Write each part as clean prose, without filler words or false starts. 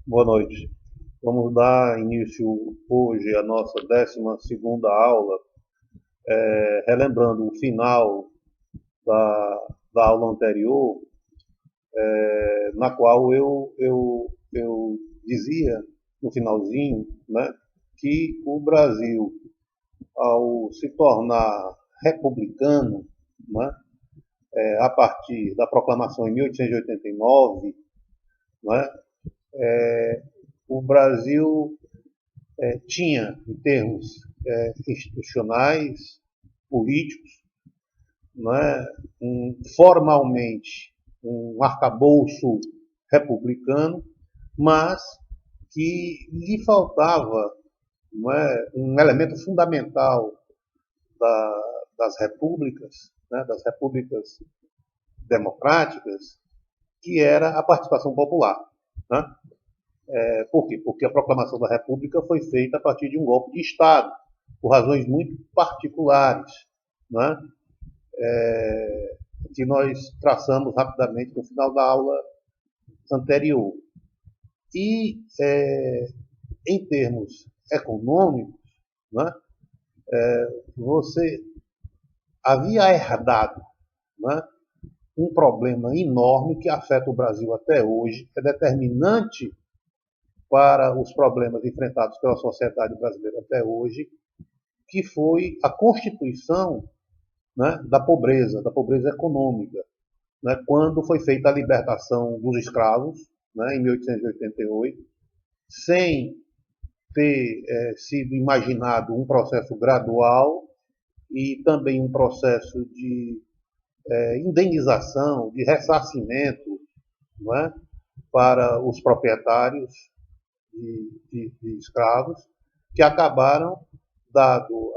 Boa noite. Vamos dar início hoje à nossa 12ª aula, relembrando o final da aula anterior, na qual eu dizia, no finalzinho, né, que o Brasil, ao se tornar republicano, né, a partir da proclamação em 1889, né, o Brasil tinha, em termos institucionais, políticos, né, formalmente um arcabouço republicano, mas que lhe faltava, não é, um elemento fundamental das repúblicas democráticas, que era a participação popular. Né? Por quê? Porque a proclamação da República foi feita a partir de um golpe de Estado, por razões muito particulares, né? Que nós traçamos rapidamente no final da aula anterior. E, em termos econômicos, né, você havia herdado, né, um problema enorme que afeta o Brasil até hoje, que é determinante para os problemas enfrentados pela sociedade brasileira até hoje, que foi a constituição, né, da pobreza econômica, né, quando foi feita a libertação dos escravos, né, em 1888, sem ter sido imaginado um processo gradual e também um processo de indenização, de ressarcimento, não é, para os proprietários de escravos, que acabaram, dado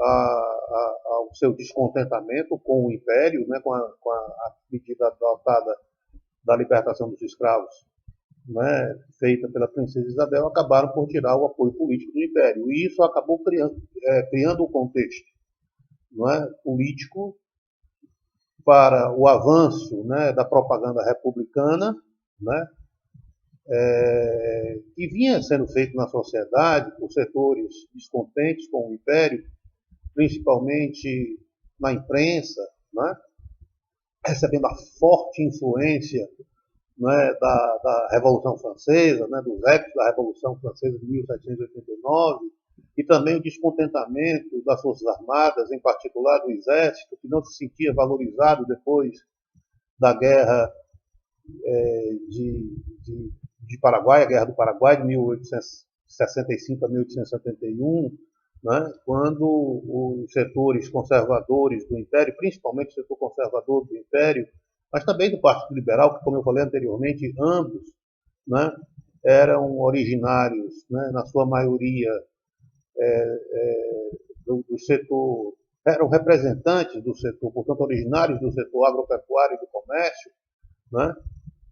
ao seu descontentamento com o Império, né, com a medida adotada da libertação dos escravos, né, feita pela princesa Isabel, acabaram por tirar o apoio político do Império. E isso acabou criando um contexto, não é, político para o avanço, né, da propaganda republicana, né, que vinha sendo feito na sociedade por setores descontentes com o Império, principalmente na imprensa, né, recebendo a forte influência, né, da Revolução Francesa, né, dos ecos da Revolução Francesa de 1789, e também o descontentamento das Forças Armadas, em particular do Exército, que não se sentia valorizado depois da Guerra de Paraguai, a Guerra do Paraguai, de 1865 a 1871, né, quando os setores conservadores do Império, principalmente o setor conservador do Império, mas também do Partido Liberal, que, como eu falei anteriormente, ambos, né, eram originários, né, na sua maioria, do setor, eram representantes do setor, portanto, originários do setor agropecuário e do comércio, né,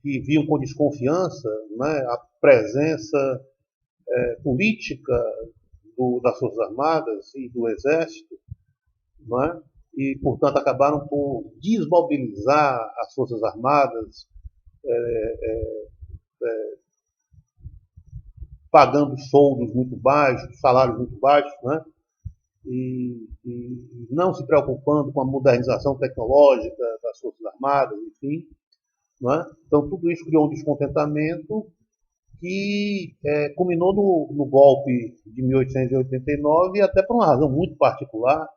que viam com desconfiança, né, a presença política das Forças Armadas e do Exército, né, e, portanto, acabaram por desmobilizar as Forças Armadas, pagando soldos muito baixos, salários muito baixos, né, e não se preocupando com a modernização tecnológica das Forças Armadas, enfim. Não é? Então, tudo isso criou um descontentamento que culminou no golpe de 1889, e até por uma razão muito particular,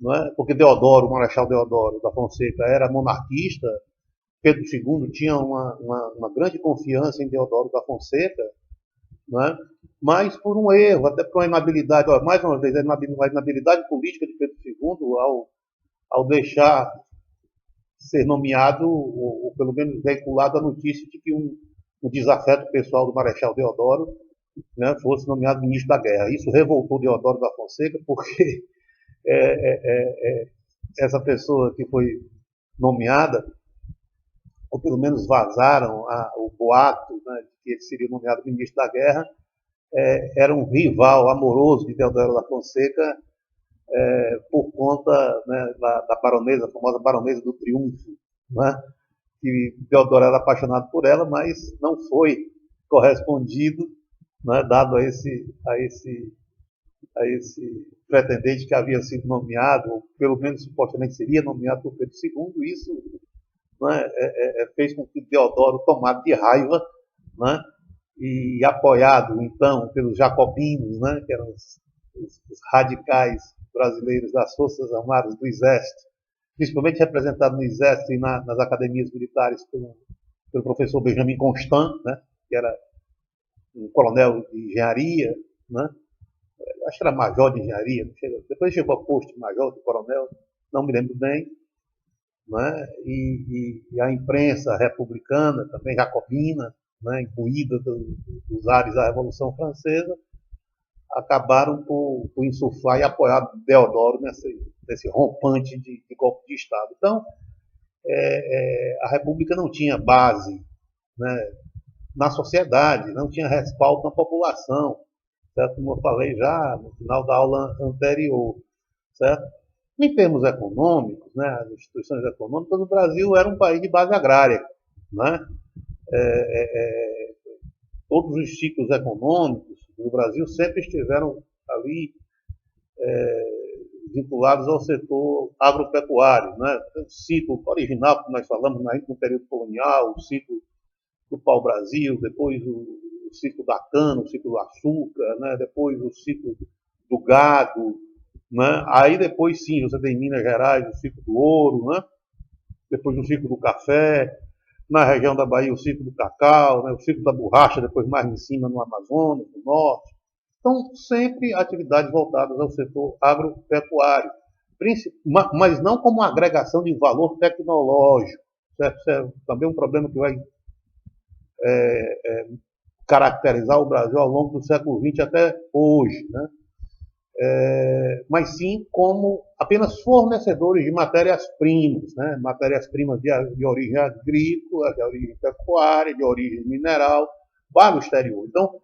não é? Porque Deodoro, o Marechal Deodoro da Fonseca, era monarquista, Pedro II tinha uma grande confiança em Deodoro da Fonseca, não é? Mas por um erro, até por uma inabilidade, mais uma vez, a inabilidade política de Pedro II ao deixar ser nomeado, ou pelo menos veiculado a notícia de que um desafeto pessoal do Marechal Deodoro, né, fosse nomeado ministro da Guerra. Isso revoltou Deodoro da Fonseca, porque essa pessoa que foi nomeada, ou pelo menos vazaram o boato, né, de que ele seria nomeado ministro da Guerra, era um rival amoroso de Deodoro da Fonseca, por conta, né, da baronesa, a famosa baronesa do Triunfo, né, que Deodoro era apaixonado por ela, mas não foi correspondido, né, dado a esse pretendente que havia sido nomeado, ou pelo menos supostamente seria nomeado por Pedro II. Isso, né, fez com que Deodoro tomasse de raiva, né, e apoiado então pelos jacobinos, né, que eram os radicais brasileiros das Forças Armadas do Exército, principalmente representado no Exército e nas academias militares pelo professor Benjamin Constant, né, que era um coronel de engenharia, né, acho que era major de engenharia, depois chegou a posto de major, de coronel, não me lembro bem, né, e a imprensa republicana, também jacobina, né, imbuída dos ares da Revolução Francesa, acabaram por insuflar e apoiar Deodoro nesse rompante de golpe de Estado. Então, a República não tinha base, né, na sociedade, não tinha respaldo na população, certo? Como eu falei já no final da aula anterior, certo? Em termos econômicos, né, as instituições econômicas, o Brasil era um país de base agrária, né? Todos os ciclos econômicos do Brasil sempre estiveram ali vinculados ao setor agropecuário, né? O ciclo original que nós falamos no período colonial, o ciclo do pau-brasil, depois o ciclo da cana, o ciclo do açúcar, né? Depois o ciclo do gado, né? Aí depois sim, você tem em Minas Gerais o ciclo do ouro, né? Depois o ciclo do café, na região da Bahia o ciclo do cacau, né? O ciclo da borracha, depois mais em cima no Amazonas, no norte. Então, sempre atividades voltadas ao setor agropecuário, mas não como agregação de valor tecnológico. Isso é também um problema que vai caracterizar o Brasil ao longo do século XX até hoje, né? Mas sim como apenas fornecedores de matérias-primas, né? Matérias-primas de origem agrícola, de origem pecuária, de origem mineral, para o exterior. Então,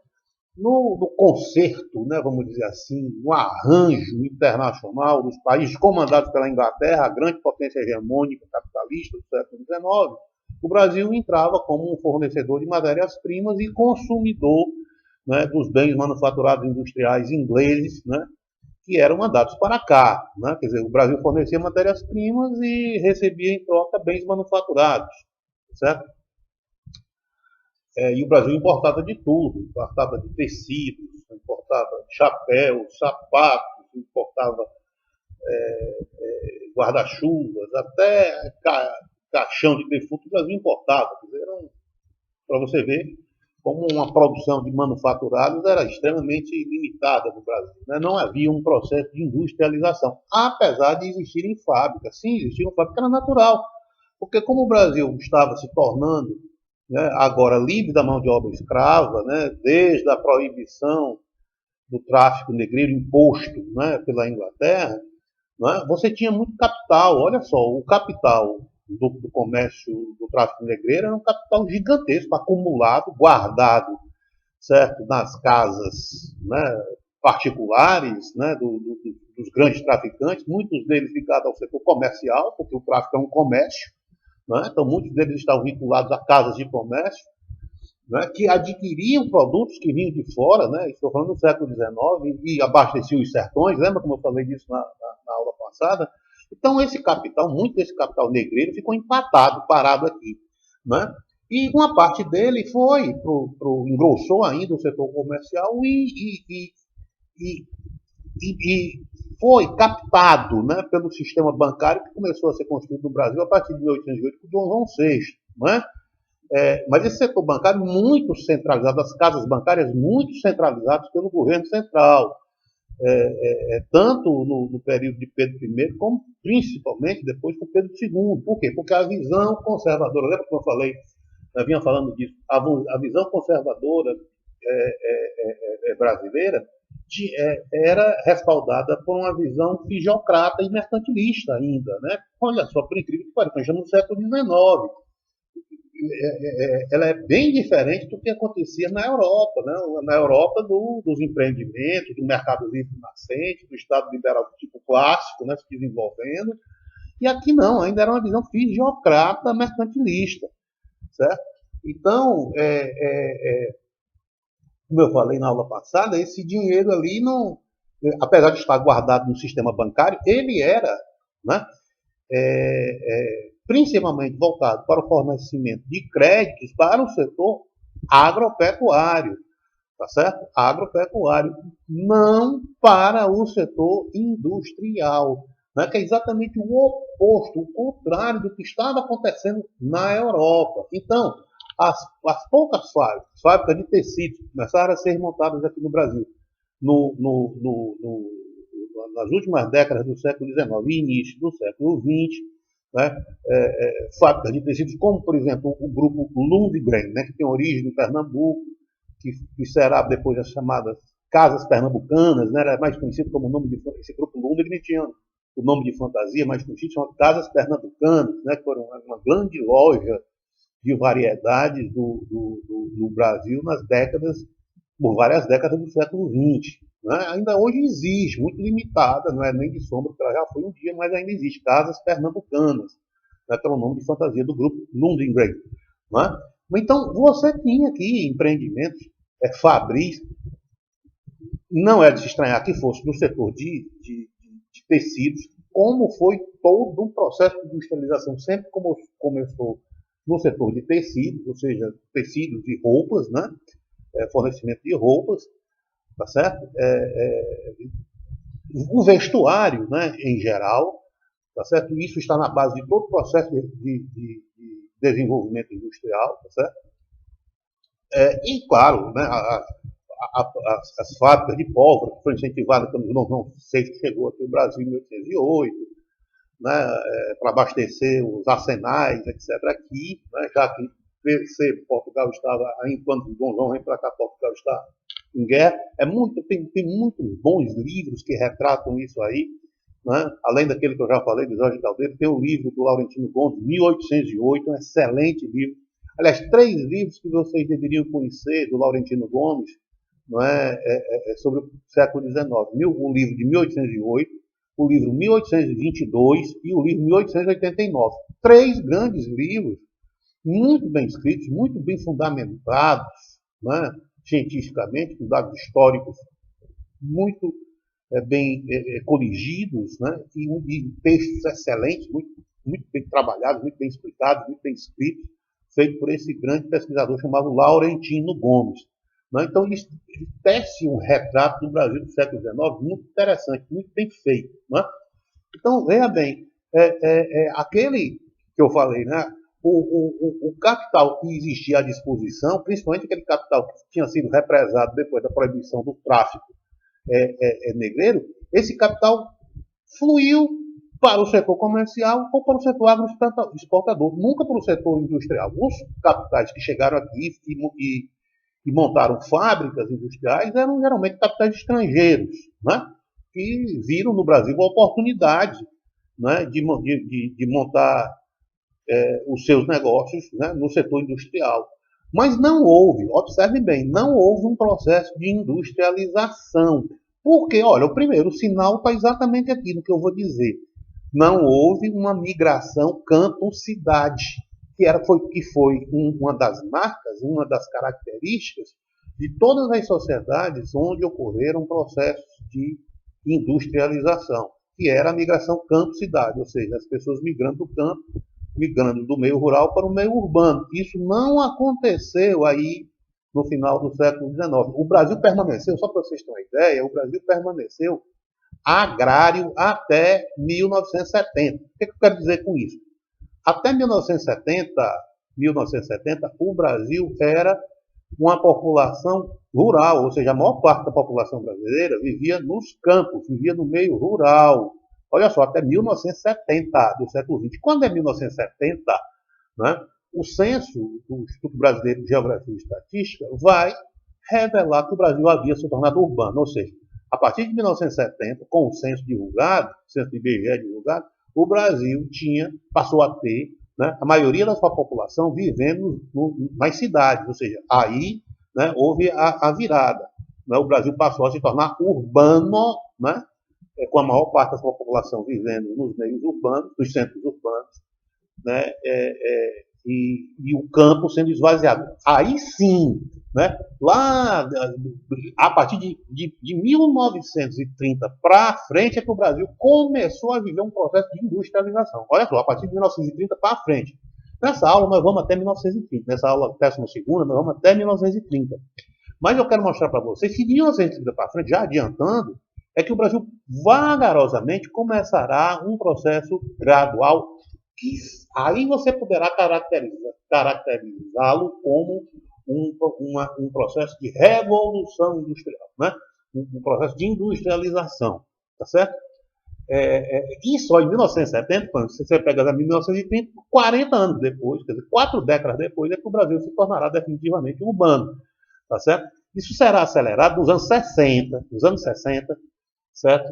no concerto, né, vamos dizer assim, no arranjo internacional dos países comandados pela Inglaterra, a grande potência hegemônica capitalista do século XIX, o Brasil entrava como um fornecedor de matérias-primas e consumidor, né, dos bens manufaturados industriais ingleses, né, que eram mandados para cá. Né? Quer dizer, o Brasil fornecia matérias-primas e recebia em troca bens manufaturados, certo? E o Brasil importava de tudo, importava de tecidos, importava chapéus, sapatos, importava guarda-chuvas, até caixão de defunto o Brasil importava. Para você ver como uma produção de manufaturados era extremamente limitada no Brasil. Né? Não havia um processo de industrialização, apesar de existirem fábricas. Sim, existiam fábricas, era natural. Porque como o Brasil estava se tornando, né, agora livre da mão de obra escrava, né, desde a proibição do tráfico negreiro imposto, né, pela Inglaterra, né, você tinha muito capital. Olha só, o capital do comércio do tráfico negreiro era um capital gigantesco, acumulado, guardado, certo, nas casas, né, particulares, né, dos grandes traficantes, muitos deles ligados ao setor comercial, porque o tráfico é um comércio, né, então muitos deles estavam vinculados a casas de comércio, né, que adquiriam produtos que vinham de fora, né, estou falando do século XIX, e abasteciam os sertões, lembra como eu falei disso na aula passada? Então esse capital, muito desse capital negreiro ficou empatado, parado aqui. Né? E uma parte dele engrossou ainda o setor comercial e foi captado, né, pelo sistema bancário que começou a ser construído no Brasil a partir de 1808 por Dom João VI. Né? Mas esse setor bancário muito centralizado, as casas bancárias muito centralizadas pelo governo central, tanto no período de Pedro I, como principalmente depois com Pedro II. Por quê? Porque a visão conservadora, lembra que eu falei, eu vinha falando disso, a visão conservadora brasileira era respaldada por uma visão fisiocrata e mercantilista ainda. Né? Olha só, por incrível que pareça, nós estamos no século XIX. Ela é bem diferente do que acontecia na Europa, né? Na Europa dos empreendimentos, do mercado livre nascente, do Estado liberal do tipo clássico, né, se desenvolvendo, e aqui não, ainda era uma visão fisiocrata mercantilista, certo? Então, como eu falei na aula passada, esse dinheiro ali não, apesar de estar guardado no sistema bancário, ele era, né, principalmente voltado para o fornecimento de créditos para o setor agropecuário, tá certo? Agropecuário, não para o setor industrial, né? Que é exatamente o oposto, o contrário do que estava acontecendo na Europa. Então, as poucas fábricas de tecidos começaram a ser montadas aqui no Brasil no, no, no, no, nas últimas décadas do século XIX e início do século XX, né? Fábricas de tecidos como, por exemplo, o grupo Lundgren, né? Que tem origem em Pernambuco, que será depois as chamadas Casas Pernambucanas, né? Era mais conhecido como o nome de esse grupo Lundgren tinha o nome de fantasia mais conhecido, chamado Casas Pernambucanas, né? Que foram uma grande loja de variedades do Brasil nas décadas, por várias décadas do século XX. Né? Ainda hoje existe, muito limitada, não é nem de sombra, porque ela já foi um dia, mas ainda existe, Casas Pernambucanas, né? Que é o nome de fantasia do grupo Lundgren. Né? Então, você tinha aqui empreendimentos fabris, não é de se estranhar que fosse no setor de tecidos, como foi todo um processo de industrialização, sempre como começou no setor de tecidos, ou seja, tecidos e roupas, né? Fornecimento de roupas, tá certo? O vestuário, né, em geral, tá certo? Isso está na base de todo o processo de desenvolvimento industrial, tá certo? E, claro, né, as fábricas de pólvora, que foram incentivadas pelo Normão VI, que chegou aqui no Brasil em 1808, né, para abastecer os arsenais, etc., aqui, né, já que Portugal estava, enquanto Dom João vem para cá, Portugal está em guerra. Tem muitos bons livros que retratam isso aí, né? Além daquele que eu já falei, do Jorge Caldeiro, tem o livro do Laurentino Gomes, 1808, um excelente livro. Aliás, 3 livros que vocês deveriam conhecer do Laurentino Gomes, não sobre o século XIX. O livro de 1808, o livro 1822 e o livro 1889. 3 grandes livros, muito bem escritos, muito bem fundamentados, né, cientificamente, com dados históricos muito bem corrigidos, né, e textos excelentes, muito bem trabalhados, muito bem explicados, muito bem escritos, feito por esse grande pesquisador chamado Laurentino Gomes. Né? Então, ele tece um retrato do Brasil do século XIX muito interessante, muito bem feito. Né? Então, veja bem, aquele que eu falei, né? O capital que existia à disposição, principalmente aquele capital que tinha sido represado depois da proibição do tráfico negreiro, esse capital fluiu para o setor comercial ou para o setor agroexportador, nunca para o setor industrial. Os capitais que chegaram aqui e montaram fábricas industriais eram geralmente capitais estrangeiros, né? Que viram no Brasil a oportunidade, né? de montar os seus negócios, né? No setor industrial. Mas não houve, observe bem, não houve um processo de industrialização. Porque, olha, o primeiro sinal está exatamente aqui no que eu vou dizer. Não houve uma migração campo-cidade, que foi uma das marcas, uma das características de todas as sociedades onde ocorreram processos de industrialização, que era a migração campo-cidade, ou seja, as pessoas migrando do campo, migrando do meio rural para o meio urbano. Isso não aconteceu aí no final do século XIX. O Brasil permaneceu, só para vocês terem uma ideia, o Brasil permaneceu agrário até 1970. O que eu quero dizer com isso? Até 1970, o Brasil era uma população rural, ou seja, a maior parte da população brasileira vivia nos campos, vivia no meio rural. Olha só, até 1970 do século XX. Quando é 1970, né, o censo do Instituto Brasileiro de Geografia e Estatística vai revelar que o Brasil havia se tornado urbano, ou seja, a partir de 1970, com o censo divulgado, o censo do IBGE divulgado, o Brasil passou a ter, né, a maioria da sua população vivendo nas cidades, ou seja, aí, né, houve a virada. Né, o Brasil passou a se tornar urbano, né, com a maior parte da sua população vivendo nos meios urbanos, nos centros urbanos, né, e o campo sendo esvaziado. Aí sim, né? Lá, a partir de 1930 para frente, é que o Brasil começou a viver um processo de industrialização. Olha só, a partir de 1930 para frente. Nessa aula nós vamos até 1930. Nessa aula 12ª, nós vamos até 1930. Mas eu quero mostrar para vocês que de 1930 para frente, já adiantando, é que o Brasil vagarosamente começará um processo gradual que aí você poderá caracterizá-lo como um processo de revolução industrial, né? Um processo de industrialização, tá certo? E só em 1970, quando você pega 1930, 40 anos depois, quer dizer, 4 décadas depois, é que o Brasil se tornará definitivamente urbano, tá certo? Isso será acelerado nos anos 60, certo?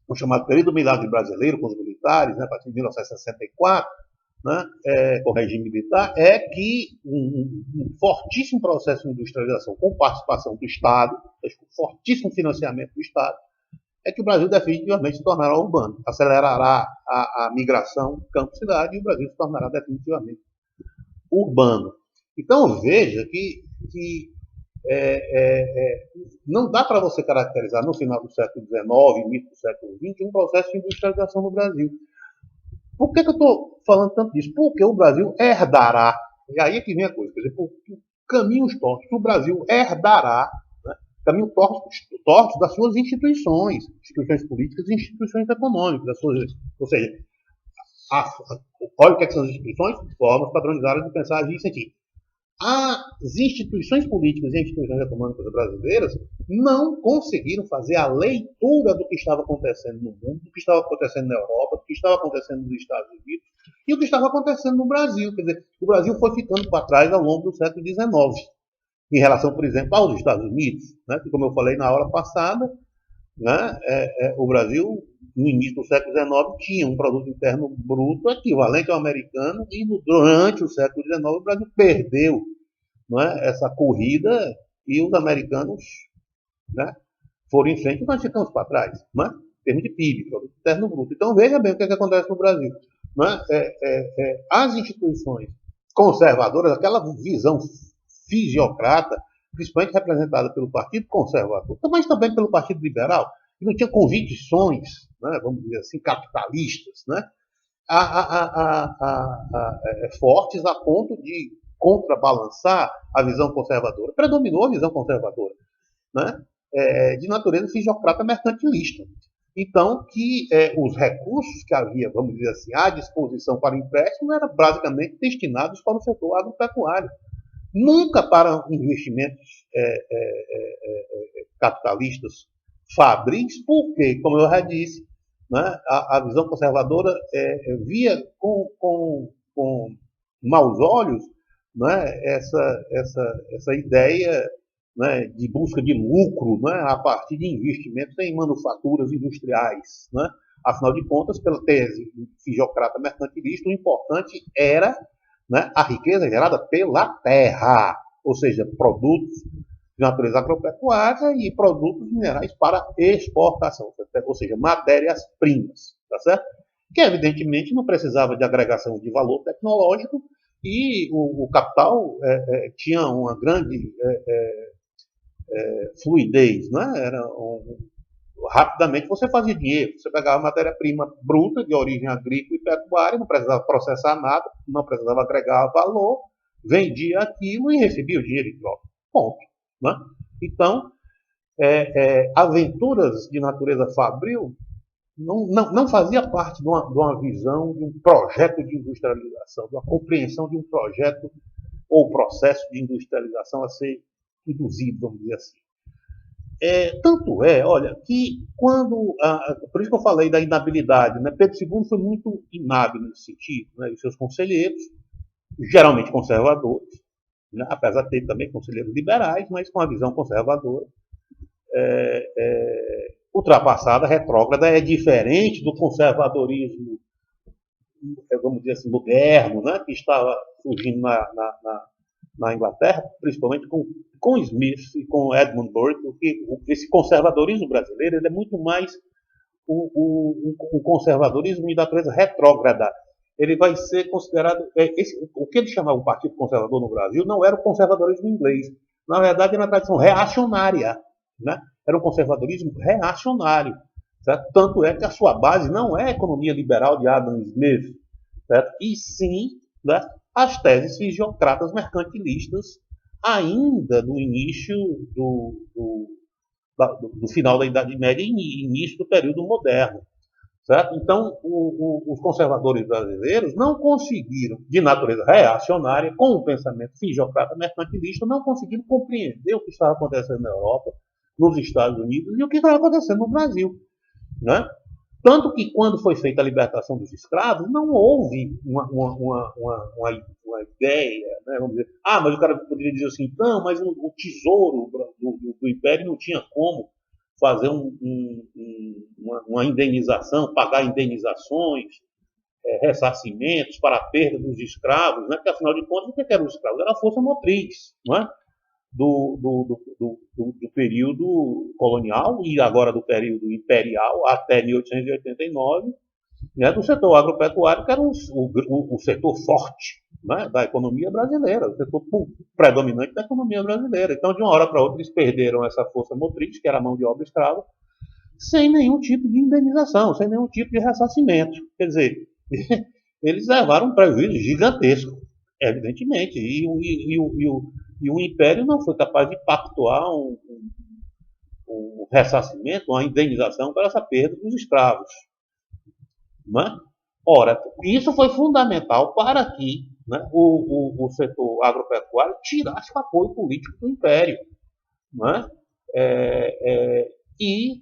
O chamado período milagre brasileiro com os militares, né, a partir de 1964, né, com o regime militar, é que um fortíssimo processo de industrialização com participação do Estado, com fortíssimo financiamento do Estado, é que o Brasil definitivamente se tornará urbano, acelerará a migração campo-cidade e o Brasil se tornará definitivamente urbano. Então veja que não dá para você caracterizar no final do século XIX, início do século XX, um processo de industrialização no Brasil. Por que eu estou falando tanto disso? Porque o Brasil herdará, e aí é que vem a coisa, quer dizer, por caminhos tortos, o Brasil herdará, né, caminhos tortos das suas instituições políticas e instituições econômicas, ou seja, olha o que são as instituições, formas padronizadas de pensar, agir e sentir. As instituições políticas e instituições econômicas brasileiras não conseguiram fazer a leitura do que estava acontecendo no mundo, do que estava acontecendo na Europa, do que estava acontecendo nos Estados Unidos e o que estava acontecendo no Brasil. Quer dizer, o Brasil foi ficando para trás ao longo do século XIX, em relação, por exemplo, aos Estados Unidos, né, que, como eu falei na aula passada, né, o Brasil, no início do século XIX, tinha um produto interno bruto equivalente ao americano e durante o século XIX o Brasil perdeu, não é, essa corrida e os americanos, né, foram em frente e nós ficamos para trás, não é, em termos de PIB, produto interno bruto. Então veja bem o que acontece no Brasil. Não é? As instituições conservadoras, aquela visão fisiocrata, principalmente representada pelo Partido Conservador, mas também pelo Partido Liberal, que não tinha convicções, né, vamos dizer assim, capitalistas, né, fortes a ponto de contrabalançar a visão conservadora. Predominou a visão conservadora, né, de natureza fisiocrata mercantilista. Então, que os recursos que havia, vamos dizer assim, à disposição para empréstimo eram basicamente destinados para o setor agropecuário. Nunca para investimentos capitalistas fabris, porque, como eu já disse, né, a visão conservadora via com maus olhos, né, essa ideia, né, de busca de lucro, né, a partir de investimentos em manufaturas industriais. Né? Afinal de contas, pela tese fisiocrata mercantilista, o importante era, né, a riqueza gerada pela terra, ou seja, produtos de natureza agropecuária e produtos minerais para exportação, ou seja, matérias-primas, tá certo? Que evidentemente não precisava de agregação de valor tecnológico e o capital tinha uma grande fluidez, né? Rapidamente você fazia dinheiro, você pegava matéria-prima bruta de origem agrícola e pecuária, não precisava processar nada, não precisava agregar valor, vendia aquilo e recebia o dinheiro em troca. Ponto. Né? Então, aventuras de natureza fabril não fazia parte de uma visão, de um projeto de industrialização, de uma compreensão de um projeto ou processo de industrialização a ser induzido, vamos dizer assim. Tanto olha, que quando. Por isso que eu falei da inabilidade, né? Pedro II foi muito inábil nesse sentido, né? E seus conselheiros, geralmente conservadores, né? Apesar de ter também conselheiros liberais, mas com a visão conservadora, ultrapassada, retrógrada, é diferente do conservadorismo, vamos dizer assim, moderno, né? Que estava surgindo na Inglaterra, principalmente com Smith e com Edmund Burke, porque esse conservadorismo brasileiro ele é muito mais um conservadorismo de natureza retrógrada. ele vai ser considerado... o que ele chamava o Partido Conservador no Brasil não era o conservadorismo inglês. Na verdade, era uma tradição reacionária. Né? Era um conservadorismo reacionário. Certo? Tanto é que a sua base não é a economia liberal de Adam Smith, certo? E sim, né, as teses fisiocratas mercantilistas ainda no início do final da Idade Média e início do período moderno. Certo? Então, os conservadores brasileiros não conseguiram, de natureza reacionária, com o pensamento fisiocrata mercantilista, não conseguiram compreender o que estava acontecendo na Europa, nos Estados Unidos e o que estava acontecendo no Brasil. Né? Tanto que, quando foi feita a libertação dos escravos, não houve uma ideia, né? Vamos dizer, mas o cara poderia dizer assim, não, mas o tesouro do Império não tinha como fazer uma indenização, pagar indenizações, ressarcimentos para a perda dos escravos, né? Porque, afinal de contas, o que era os escravos? Era a força motriz, não é? Do período colonial e agora do período imperial até 1889, né, do setor agropecuário, que era o setor forte, né, da economia brasileira, o setor predominante da economia brasileira. Então, de uma hora para outra, eles perderam essa força motriz, que era a mão de obra escrava, sem nenhum tipo de indenização, sem nenhum tipo de ressarcimento. Quer dizer, eles levaram um prejuízo gigantesco, evidentemente, e o Império não foi capaz de pactuar um ressarcimento, uma indenização para essa perda dos escravos. Não é? Ora, isso foi fundamental para que, né, o setor agropecuário tirasse o apoio político do Império. Não é? E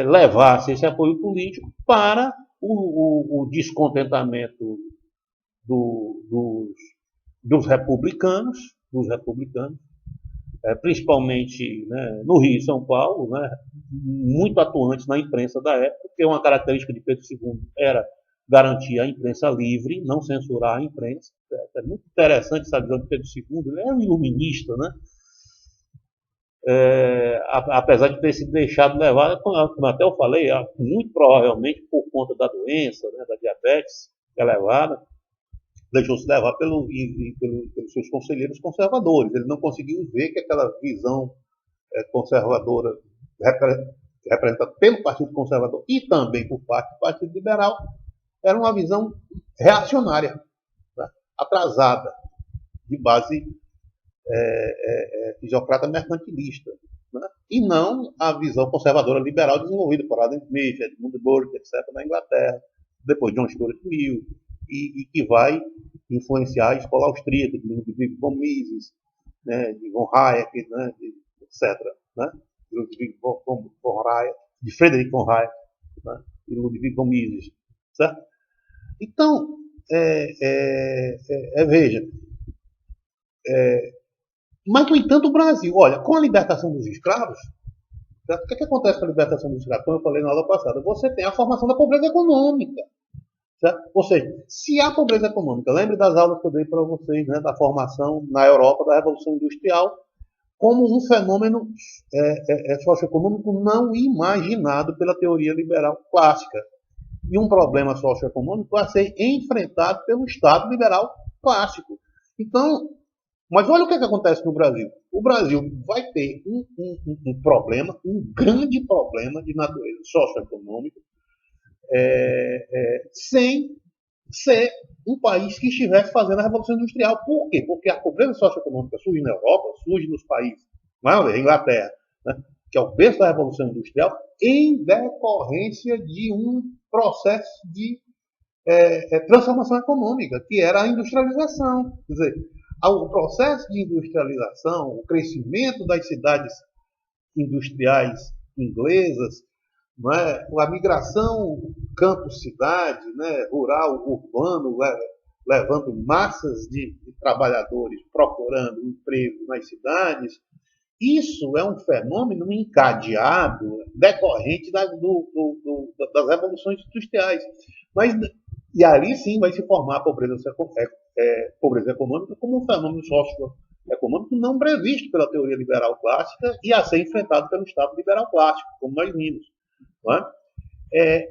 levasse esse apoio político para o descontentamento dos republicanos, principalmente, né, no Rio e São Paulo, né, muito atuantes na imprensa da época, porque uma característica de Pedro II era garantir a imprensa livre, não censurar a imprensa. É muito interessante essa visão de Pedro II, ele era um iluminista, né? Apesar de ter sido deixado levar, como até eu falei, muito provavelmente por conta da doença, né, da diabetes elevada, deixou-se levar pelos seus conselheiros conservadores. Ele não conseguiu ver que aquela visão conservadora representada pelo Partido Conservador e também por parte do Partido Liberal era uma visão reacionária, né, atrasada, de base fisiocrata mercantilista, né, e não a visão conservadora liberal desenvolvida por Adam Smith, Edmund Burke, etc., na Inglaterra, depois John Stuart Mill, e que vai influenciar a escola austríaca, de Ludwig von Mises, né, de von Hayek, né, etc., né, de Ludwig von Hayek, de Friedrich von Hayek, né, e Ludwig von Mises, certo? Então, veja, mas, no entanto, o Brasil, olha, com a libertação dos escravos, certo? O que acontece com a libertação dos escravos? Como eu falei na aula passada, você tem a formação da pobreza econômica. Certo? Ou seja, se há pobreza econômica, lembre das aulas que eu dei para vocês, né, da formação na Europa da Revolução Industrial, como um fenômeno socioeconômico não imaginado pela teoria liberal clássica. E um problema socioeconômico a ser enfrentado pelo Estado liberal clássico. Então, mas olha o que acontece no Brasil. O Brasil vai ter um problema, um grande problema de natureza socioeconômica, sem ser um país que estivesse fazendo a Revolução Industrial. Por quê? Porque a pobreza socioeconômica surge na Europa, surge nos países, na Inglaterra, né, que é o berço da Revolução Industrial, em decorrência de um processo de transformação econômica, que era a industrialização. Quer dizer, o processo de industrialização, o crescimento das cidades industriais inglesas, né, a migração campo-cidade, né, rural-urbano, levando massas de trabalhadores procurando emprego nas cidades, isso é um fenômeno encadeado, decorrente das revoluções industriais. E ali sim vai se formar a pobreza econômica como um fenômeno socioeconômico não previsto pela teoria liberal clássica e a ser enfrentado pelo Estado liberal clássico, como nós vimos. Não é?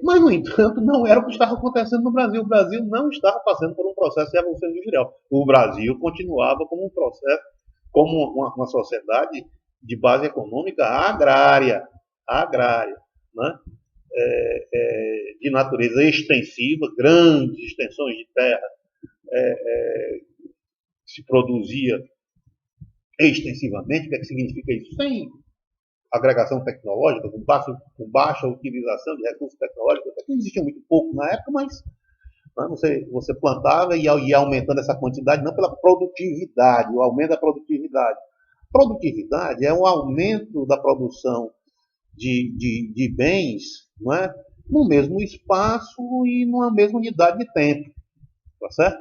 Mas, no entanto, não era o que estava acontecendo no Brasil. O Brasil não estava passando por um processo de revolução industrial. O Brasil continuava como um processo, como uma sociedade de base econômica agrária, né? De natureza extensiva, grandes extensões de terra se produzia extensivamente. O que é que significa isso? Sem agregação tecnológica, com baixa utilização de recursos tecnológicos, até que existia muito pouco na época, mas você plantava e ia aumentando essa quantidade, não pela produtividade, o aumento da produtividade. Produtividade é um aumento da produção de bens, não é? No mesmo espaço e numa mesma unidade de tempo. Tá certo?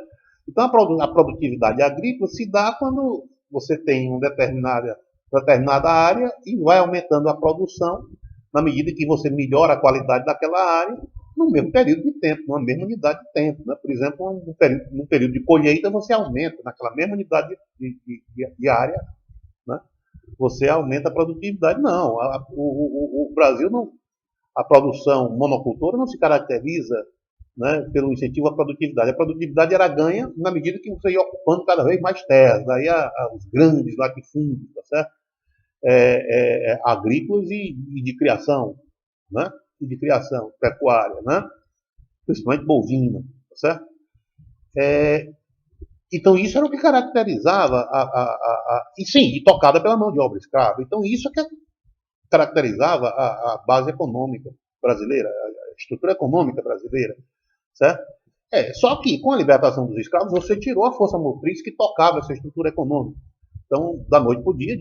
Então, a produtividade agrícola se dá quando você tem uma determinada área e vai aumentando a produção na medida que você melhora a qualidade daquela área no mesmo período de tempo, numa mesma unidade de tempo. Né? Por exemplo, no período de colheita, você aumenta naquela mesma unidade de área, né? Você aumenta a produtividade. Não, o Brasil não, a produção monocultora não se caracteriza, né, pelo incentivo à produtividade. A produtividade era ganha na medida que você ia ocupando cada vez mais terras. Daí os grandes latifúndios, tá certo? Agrícolas e de criação, né? E de criação pecuária, né? Principalmente bovina, tá certo? Então isso era o que caracterizava e sim, tocada pela mão de obra escrava. Então isso é que caracterizava a base econômica brasileira, a estrutura econômica brasileira, certo? Só que com a libertação dos escravos você tirou a força motriz que tocava essa estrutura econômica. Então, da noite para o dia,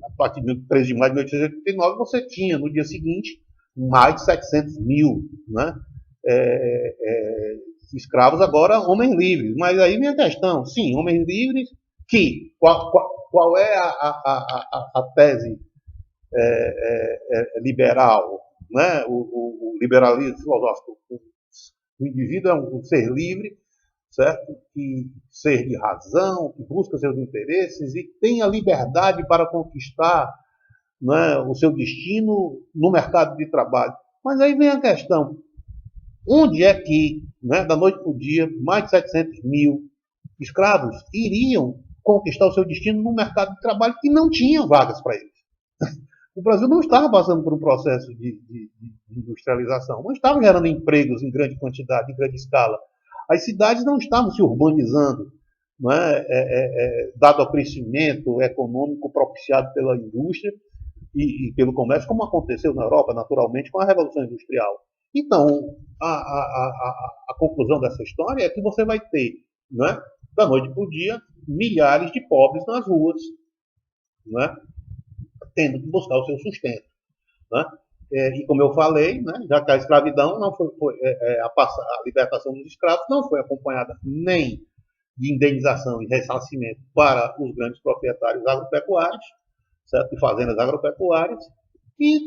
a partir de 13 de maio de 1889, você tinha no dia seguinte mais de 700 mil, né? Escravos, agora homens livres. Mas aí vem a questão, sim, homens livres, que qual é a tese liberal, né? O liberalismo filosófico? O indivíduo é um ser livre, certo? Que ser de razão, que busca seus interesses e tem a liberdade para conquistar, né, o seu destino no mercado de trabalho. Mas aí vem a questão, onde é que, né, da noite para o dia, mais de 700 mil escravos iriam conquistar o seu destino no mercado de trabalho que não tinha vagas para eles? O Brasil não estava passando por um processo de industrialização, não estava gerando empregos em grande quantidade, em grande escala. As cidades não estavam se urbanizando, não dado ao crescimento econômico propiciado pela indústria e pelo comércio, como aconteceu na Europa, naturalmente, com a Revolução Industrial. Então, a conclusão dessa história é que você vai ter, né, da noite para o dia, milhares de pobres nas ruas, né, tendo que buscar o seu sustento. Né? E como eu falei, né, já que a escravidão não a libertação dos escravos não foi acompanhada nem de indenização e ressarcimento para os grandes proprietários agropecuários, certo? De fazendas agropecuárias, e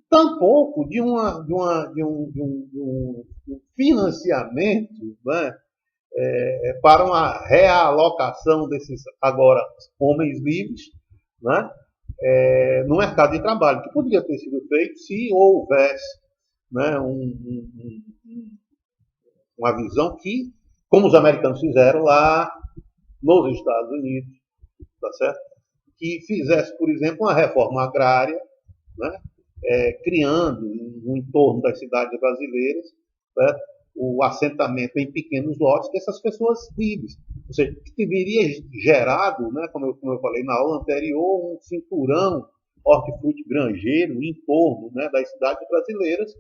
tampouco de um financiamento, né, para uma realocação desses agora homens livres, né, no mercado de trabalho, que poderia ter sido feito se houvesse, né, uma visão que, como os americanos fizeram lá nos Estados Unidos, tá certo? Que fizesse, por exemplo, uma reforma agrária, né, criando no entorno das cidades brasileiras, certo? O assentamento em pequenos lotes dessas pessoas livres. Ou seja, que teria gerado, né, como eu falei na aula anterior, um cinturão hortifruti granjeiro em torno, né, das cidades brasileiras,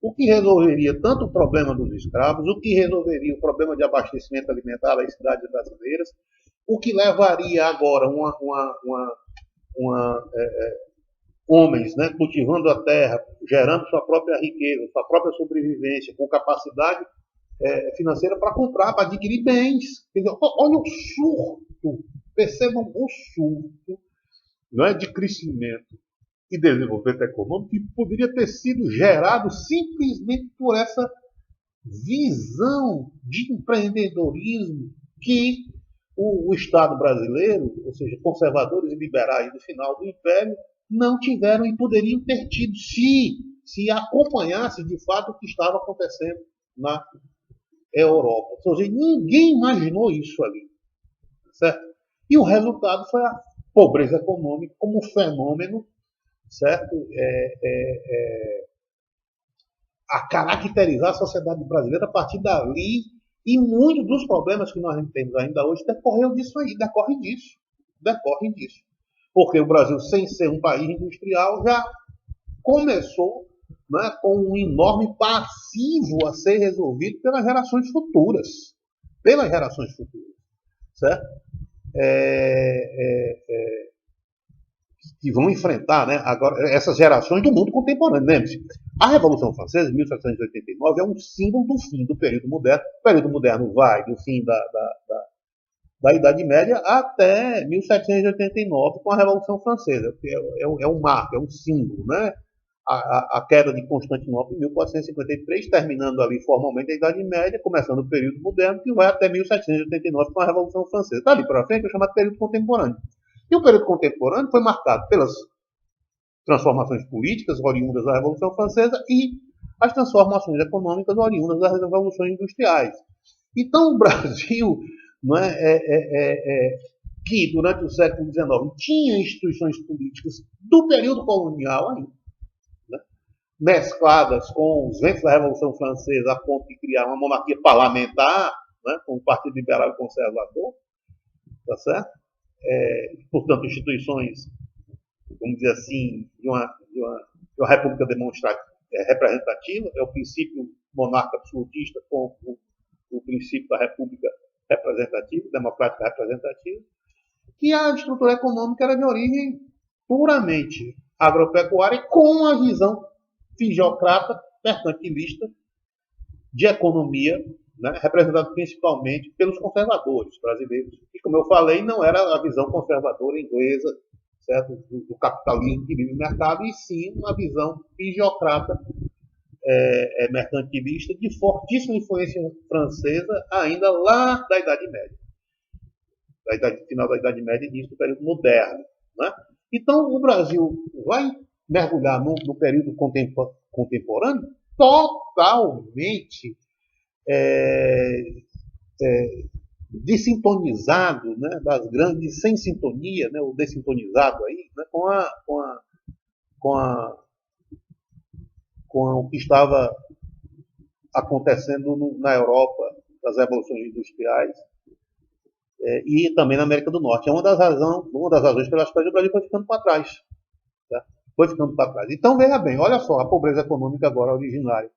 o que resolveria tanto o problema dos escravos, o que resolveria o problema de abastecimento alimentar das cidades brasileiras, o que levaria agora homens, né, cultivando a terra, gerando sua própria riqueza, sua própria sobrevivência, com capacidade financeira para comprar, para adquirir bens. Olha o surto, percebam o surto, não é, de crescimento e desenvolvimento econômico que poderia ter sido gerado simplesmente por essa visão de empreendedorismo que o Estado brasileiro, ou seja, conservadores e liberais do final do Império, não tiveram e poderiam ter tido se acompanhasse de fato o que estava acontecendo na Europa. Ou seja, ninguém imaginou isso ali, certo? E o resultado foi a pobreza econômica como fenômeno, certo? A caracterizar a sociedade brasileira a partir dali, e muitos dos problemas que nós temos ainda hoje decorre disso. Porque o Brasil, sem ser um país industrial, já começou, né, com um enorme passivo a ser resolvido pelas gerações futuras. Certo? Que vão enfrentar, né, agora, essas gerações do mundo contemporâneo. Lembre-se, a Revolução Francesa, de 1789, é um símbolo do fim do período moderno. O período moderno vai do fim da Idade Média até 1789, com a Revolução Francesa, que é um marco, é um símbolo, né? A queda de Constantinopla em 1453, terminando ali formalmente a Idade Média, começando o período moderno, que vai até 1789 com a Revolução Francesa. Dali para frente é chamado período contemporâneo. E o período contemporâneo foi marcado pelas transformações políticas oriundas da Revolução Francesa e as transformações econômicas oriundas das revoluções industriais. Então, o Brasil, não que durante o século XIX tinha instituições políticas do período colonial ainda, né, mescladas com os ventos da Revolução Francesa a ponto de criar uma monarquia parlamentar, né, com o Partido Liberal e Conservador, tá certo? Portanto, instituições, vamos dizer assim, de uma república representativa, é o princípio monarca absolutista com o princípio da república representativa, democrática representativa, que a estrutura econômica era de origem puramente agropecuária, com a visão fisiocrata, mercantilista, de economia, né, representado principalmente pelos conservadores brasileiros. E, como eu falei, não era a visão conservadora inglesa, certo, do capitalismo que vive no mercado, e sim uma visão fisiocrata, mercantilista, de fortíssima influência francesa, ainda lá da Idade Média. Final da Idade Média e início do período moderno. Né? Então, o Brasil vai mergulhar no período contemporâneo totalmente desintonizado, né, das grandes, sem sintonia, né, ou dessintonizado aí, né, com o que estava acontecendo na Europa, das revoluções industriais, e também na América do Norte. É uma das razões pelas quais o Brasil foi ficando para trás. Tá? Foi ficando para trás. Então, veja bem, olha só, a pobreza econômica agora originária.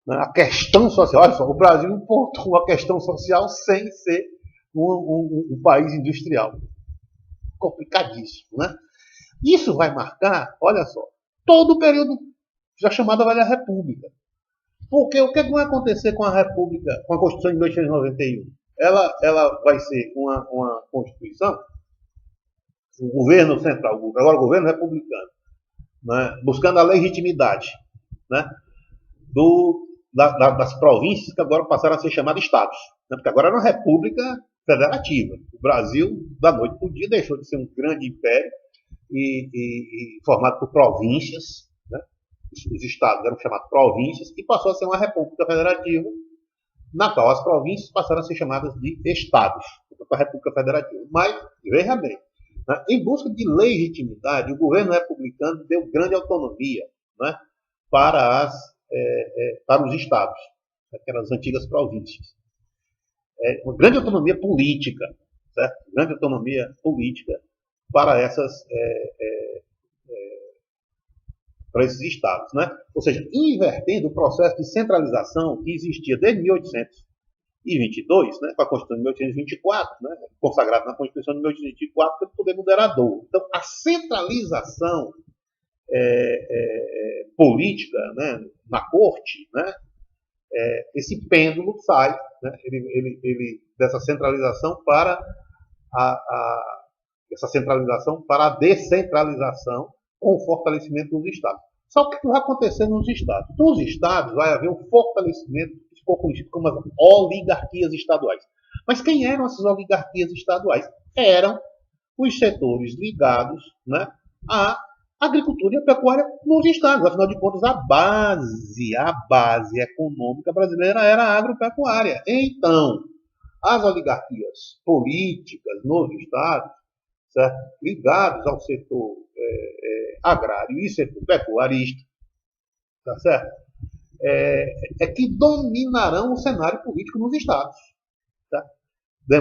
A questão social, olha só, o Brasil importou a questão social sem ser um país industrial. Complicadíssimo, né? Isso vai marcar, olha só, todo o período da chamada Velha República. Porque o que vai acontecer com a República, com a Constituição de 1891? Ela vai ser uma Constituição, o governo central, agora o governo republicano, né, buscando a legitimidade, né, das províncias que agora passaram a ser chamadas estados, né, porque agora era uma república federativa. O Brasil, da noite para o dia, deixou de ser um grande império e formado por províncias, né, os estados eram chamados províncias, e passou a ser uma república federativa, na qual as províncias passaram a ser chamadas de estados, a República Federativa. Mas, veja bem, né, em busca de legitimidade, o governo republicano deu grande autonomia, né, para os estados, aquelas antigas províncias. Uma grande autonomia política, certo? Grande autonomia política para para esses estados, né? Ou seja, invertendo o processo de centralização que existia desde 1822, né, com a Constituição de 1824, né, consagrada na Constituição de 1824 pelo poder moderador. Então, a centralização política, né, na corte, né, esse pêndulo sai, né, ele dessa centralização para essa centralização para a descentralização com o fortalecimento dos estados. Só que o que vai acontecer nos estados? Nos estados vai haver um fortalecimento que ficou conhecido como as oligarquias estaduais. Mas quem eram essas oligarquias estaduais? Eram os setores ligados, né, a a agricultura e a pecuária nos estados. Afinal de contas, a base econômica brasileira era a agropecuária. Então, as oligarquias políticas nos estados, certo? Ligados ao setor agrário e setor pecuarista, tá certo? É que dominarão o cenário político nos estados. Tá?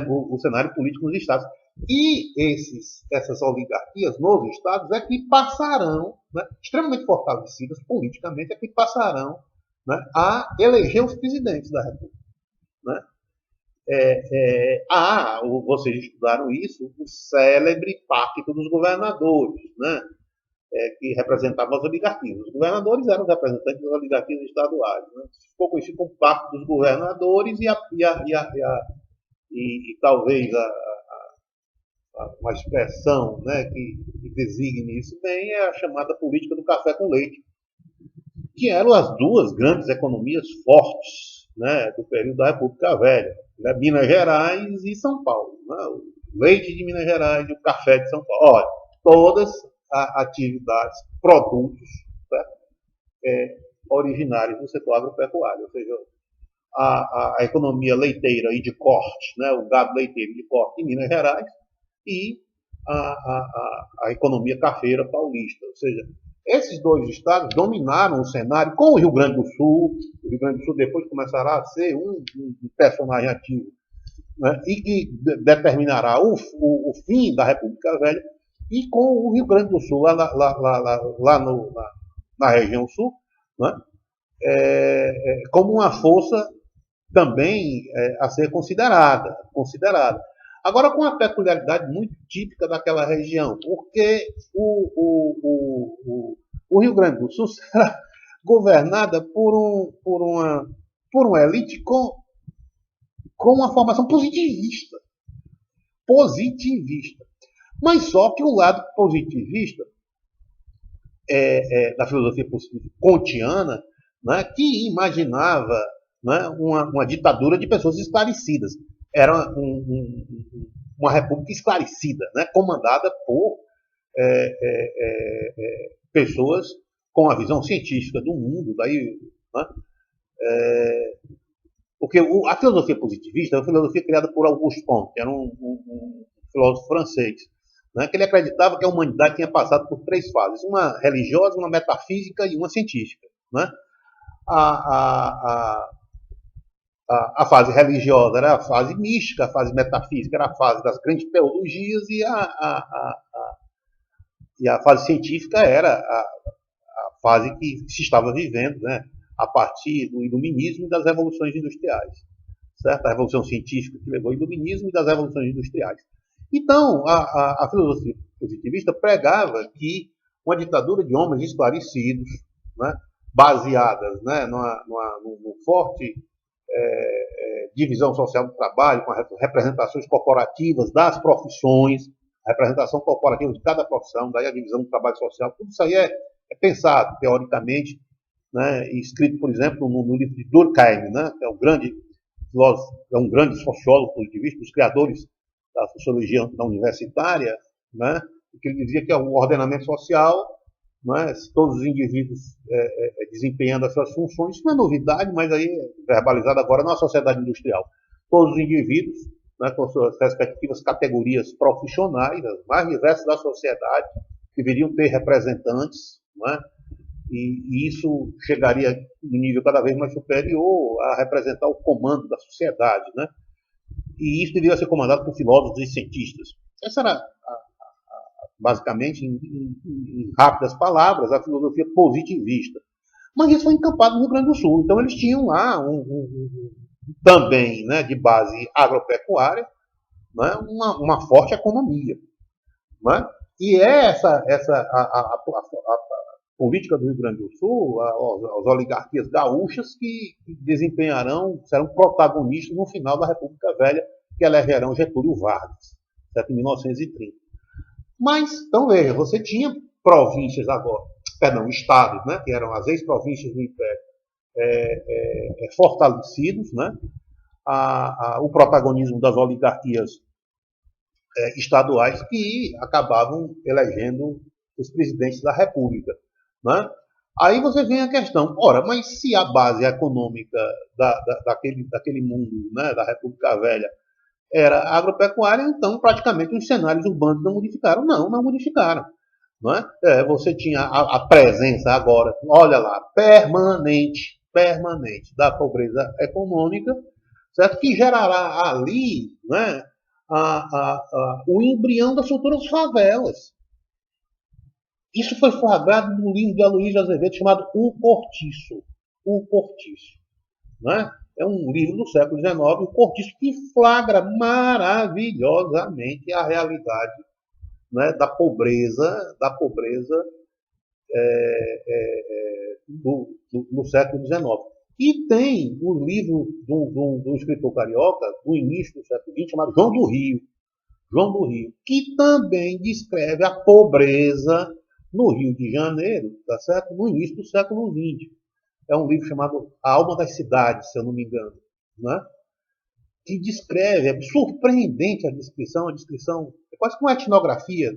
O cenário político nos estados. E essas oligarquias nos estados é que passarão, né, extremamente fortalecidas politicamente, é que passarão, né, a eleger os presidentes da República. Né? Vocês estudaram isso, o célebre Pacto dos Governadores, né? Que representava as oligarquias. Os governadores eram os representantes das oligarquias estaduais. Né? Ficou conhecido como Pacto dos Governadores e talvez uma expressão, né, que designe isso bem é a chamada política do café com leite, que eram as duas grandes economias fortes, né, do período da República Velha, né, Minas Gerais e São Paulo. Né, o leite de Minas Gerais e o café de São Paulo. Olha, todas as atividades, produtos, né, originários do setor agropecuário, ou seja, a economia leiteira e de corte, né, o gado leiteiro de corte em Minas Gerais, e a economia cafeira paulista. Ou seja, esses dois estados dominaram o cenário com o Rio Grande do Sul. O Rio Grande do Sul depois começará a ser um personagem ativo, né, e que determinará o fim da República Velha, e com o Rio Grande do Sul, na região sul, né, como uma força também a ser considerada. Agora, com uma peculiaridade muito típica daquela região, porque o Rio Grande do Sul será governada por uma elite com uma formação positivista. Mas só que o lado positivista da filosofia kantiana, né, que imaginava, né, uma ditadura de pessoas esclarecidas. Era uma república esclarecida, né, comandada por pessoas com a visão científica do mundo. Daí, né, porque a filosofia positivista é uma filosofia criada por Auguste Comte, que era um filósofo francês, né, que ele acreditava que a humanidade tinha passado por três fases: uma religiosa, uma metafísica e uma científica. Né? A fase religiosa era a fase mística, a fase metafísica era a fase das grandes teologias, e a fase científica era a fase que se estava vivendo, né, a partir do iluminismo e das revoluções industriais. Certo? A revolução científica que levou ao iluminismo e das revoluções industriais. Então, a filosofia positivista pregava que uma ditadura de homens esclarecidos, né, baseadas, né, numa forte divisão social do trabalho, com representações corporativas das profissões, a representação corporativa de cada profissão, daí a divisão do trabalho social, tudo isso aí é pensado teoricamente, né, e escrito, por exemplo, no livro de Durkheim, né, que é um grande filósofo, é um grande sociólogo positivista, dos criadores da sociologia universitária, né, que ele dizia que é um ordenamento social, né, todos os indivíduos desempenhando as suas funções. Isso não é novidade, mas aí verbalizado agora na sociedade industrial. Todos os indivíduos, né, com suas respectivas categorias profissionais, as mais diversas da sociedade, deveriam ter representantes, né, e isso chegaria num nível cada vez mais superior a representar o comando da sociedade, né? E isso deveria ser comandado por filósofos e cientistas. Essa era, basicamente, em rápidas palavras, a filosofia positivista. Mas isso foi encampado no Rio Grande do Sul. Então eles tinham lá também, né, de base agropecuária, né, uma forte economia. Né? E essa a política do Rio Grande do Sul, as oligarquias gaúchas que serão protagonistas no final da República Velha, que elegerão Getúlio Vargas, em 1930. Mas, então veja, você tinha províncias agora, estados, né, que eram as ex-províncias do Império, fortalecidos, né, o protagonismo das oligarquias estaduais, que acabavam elegendo os presidentes da República. Né? Aí você vem a questão, ora, mas se a base econômica daquele mundo, né, da República Velha, era agropecuária, então praticamente os cenários urbanos não modificaram. Não modificaram. Não é? Você tinha a presença agora, olha lá, permanente da pobreza econômica, certo? Que gerará ali, né, o embrião das futuras favelas. Isso foi flagrado no livro de Aloysio Azevedo chamado O Cortiço. O Cortiço. Né? É um livro do século XIX, o Cortiço, que flagra maravilhosamente a realidade, né, da pobreza do século XIX. E tem um livro do escritor carioca, do início do século XX, chamado João do Rio, que também descreve a pobreza no Rio de Janeiro, tá certo? No início do século XX. É um livro chamado A Alma das Cidades, se eu não me engano, né? Que descreve, é surpreendente a descrição é quase como uma etnografia,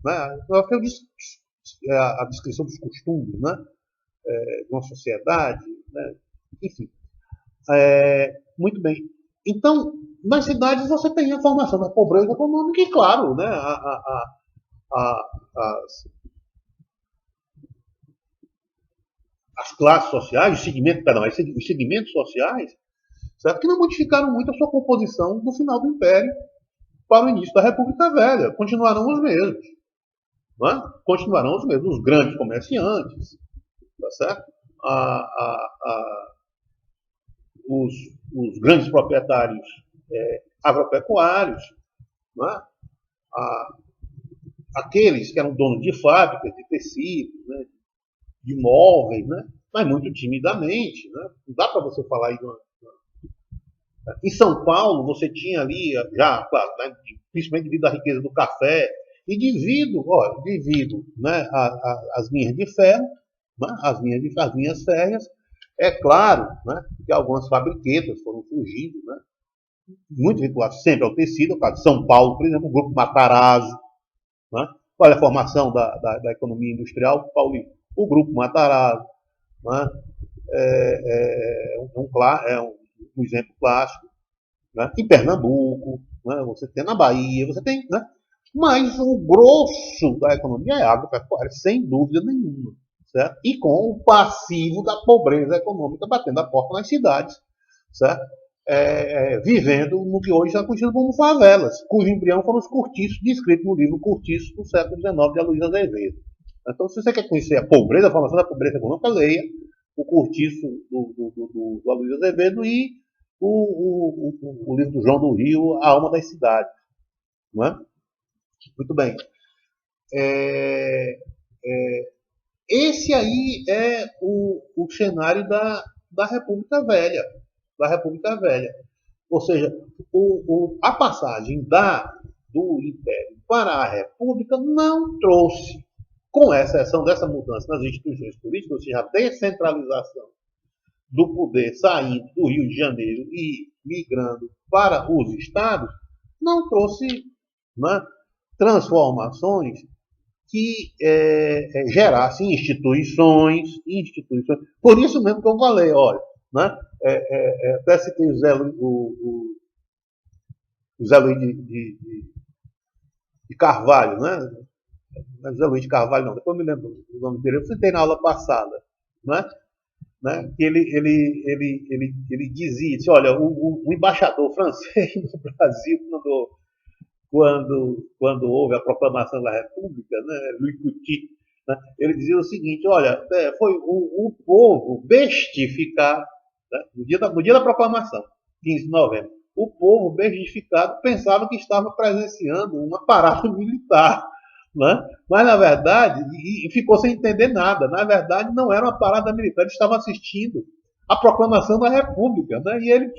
né? A descrição dos costumes, né? De uma sociedade, né? Enfim. Muito bem. Então, nas cidades você tem a formação da pobreza econômica e, claro, né? As classes sociais, os segmentos sociais, certo? Que não modificaram muito a sua composição do final do Império para o início da República Velha. Continuarão os mesmos. Não é? Continuarão os mesmos. Os grandes comerciantes, tá certo? Os grandes proprietários agropecuários, não é? Aqueles que eram donos de fábricas, de tecidos, né? De móveis, né? Mas muito timidamente. Né? Não dá para você falar aí de uma. Em São Paulo, você tinha ali, já, claro, né, principalmente devido à riqueza do café, e devido né, às linhas de ferro, né, as linhas férreas, é claro, né, que algumas fabriquetas foram surgindo, né, muito vinculadas sempre ao tecido, caso de São Paulo, por exemplo, o Grupo Matarazzo. Né, olha a formação da economia industrial, Paulinho. O Grupo Matarazzo, né, um exemplo clássico. Né? Em Pernambuco, né? Você tem na Bahia, você tem. Né? Mas o grosso da economia é agropecuária, sem dúvida nenhuma. Certo? E com o passivo da pobreza econômica batendo a porta nas cidades, certo? Vivendo no que hoje é conhecido como favelas, cujo embrião foram os cortiços, descritos no livro Cortiço do século XIX de Aloysio Azevedo. Então, se você quer conhecer a pobreza, a formação da pobreza econômica, leia o Cortiço do Aloysio Azevedo e o livro do João do Rio, A Alma das Cidades. Não é? Muito bem. Esse aí é o cenário da República Velha. Da República Velha. Ou seja, a passagem do Império para a República não trouxe, com exceção dessa mudança nas instituições políticas, ou seja, a descentralização do poder saindo do Rio de Janeiro e migrando para os estados, não trouxe, né, transformações que gerassem instituições. Por isso mesmo que eu falei, olha, né, até citei o Zé Luiz de Carvalho, né? Não é Zé Luiz de Carvalho, não, depois eu me lembro o nome dele, eu citei na aula passada, né? Que ele dizia, disse, olha, o embaixador francês no Brasil, quando houve a proclamação da República, né, Louis Couty, né, ele dizia o seguinte, olha, foi o povo bestificado, né, no dia da proclamação, 15 de novembro, o povo bestificado pensava que estava presenciando uma parada militar. Né? Mas, na verdade, e ficou sem entender nada. Na verdade, não era uma parada militar. Ele estava assistindo a proclamação da República. Né? E ele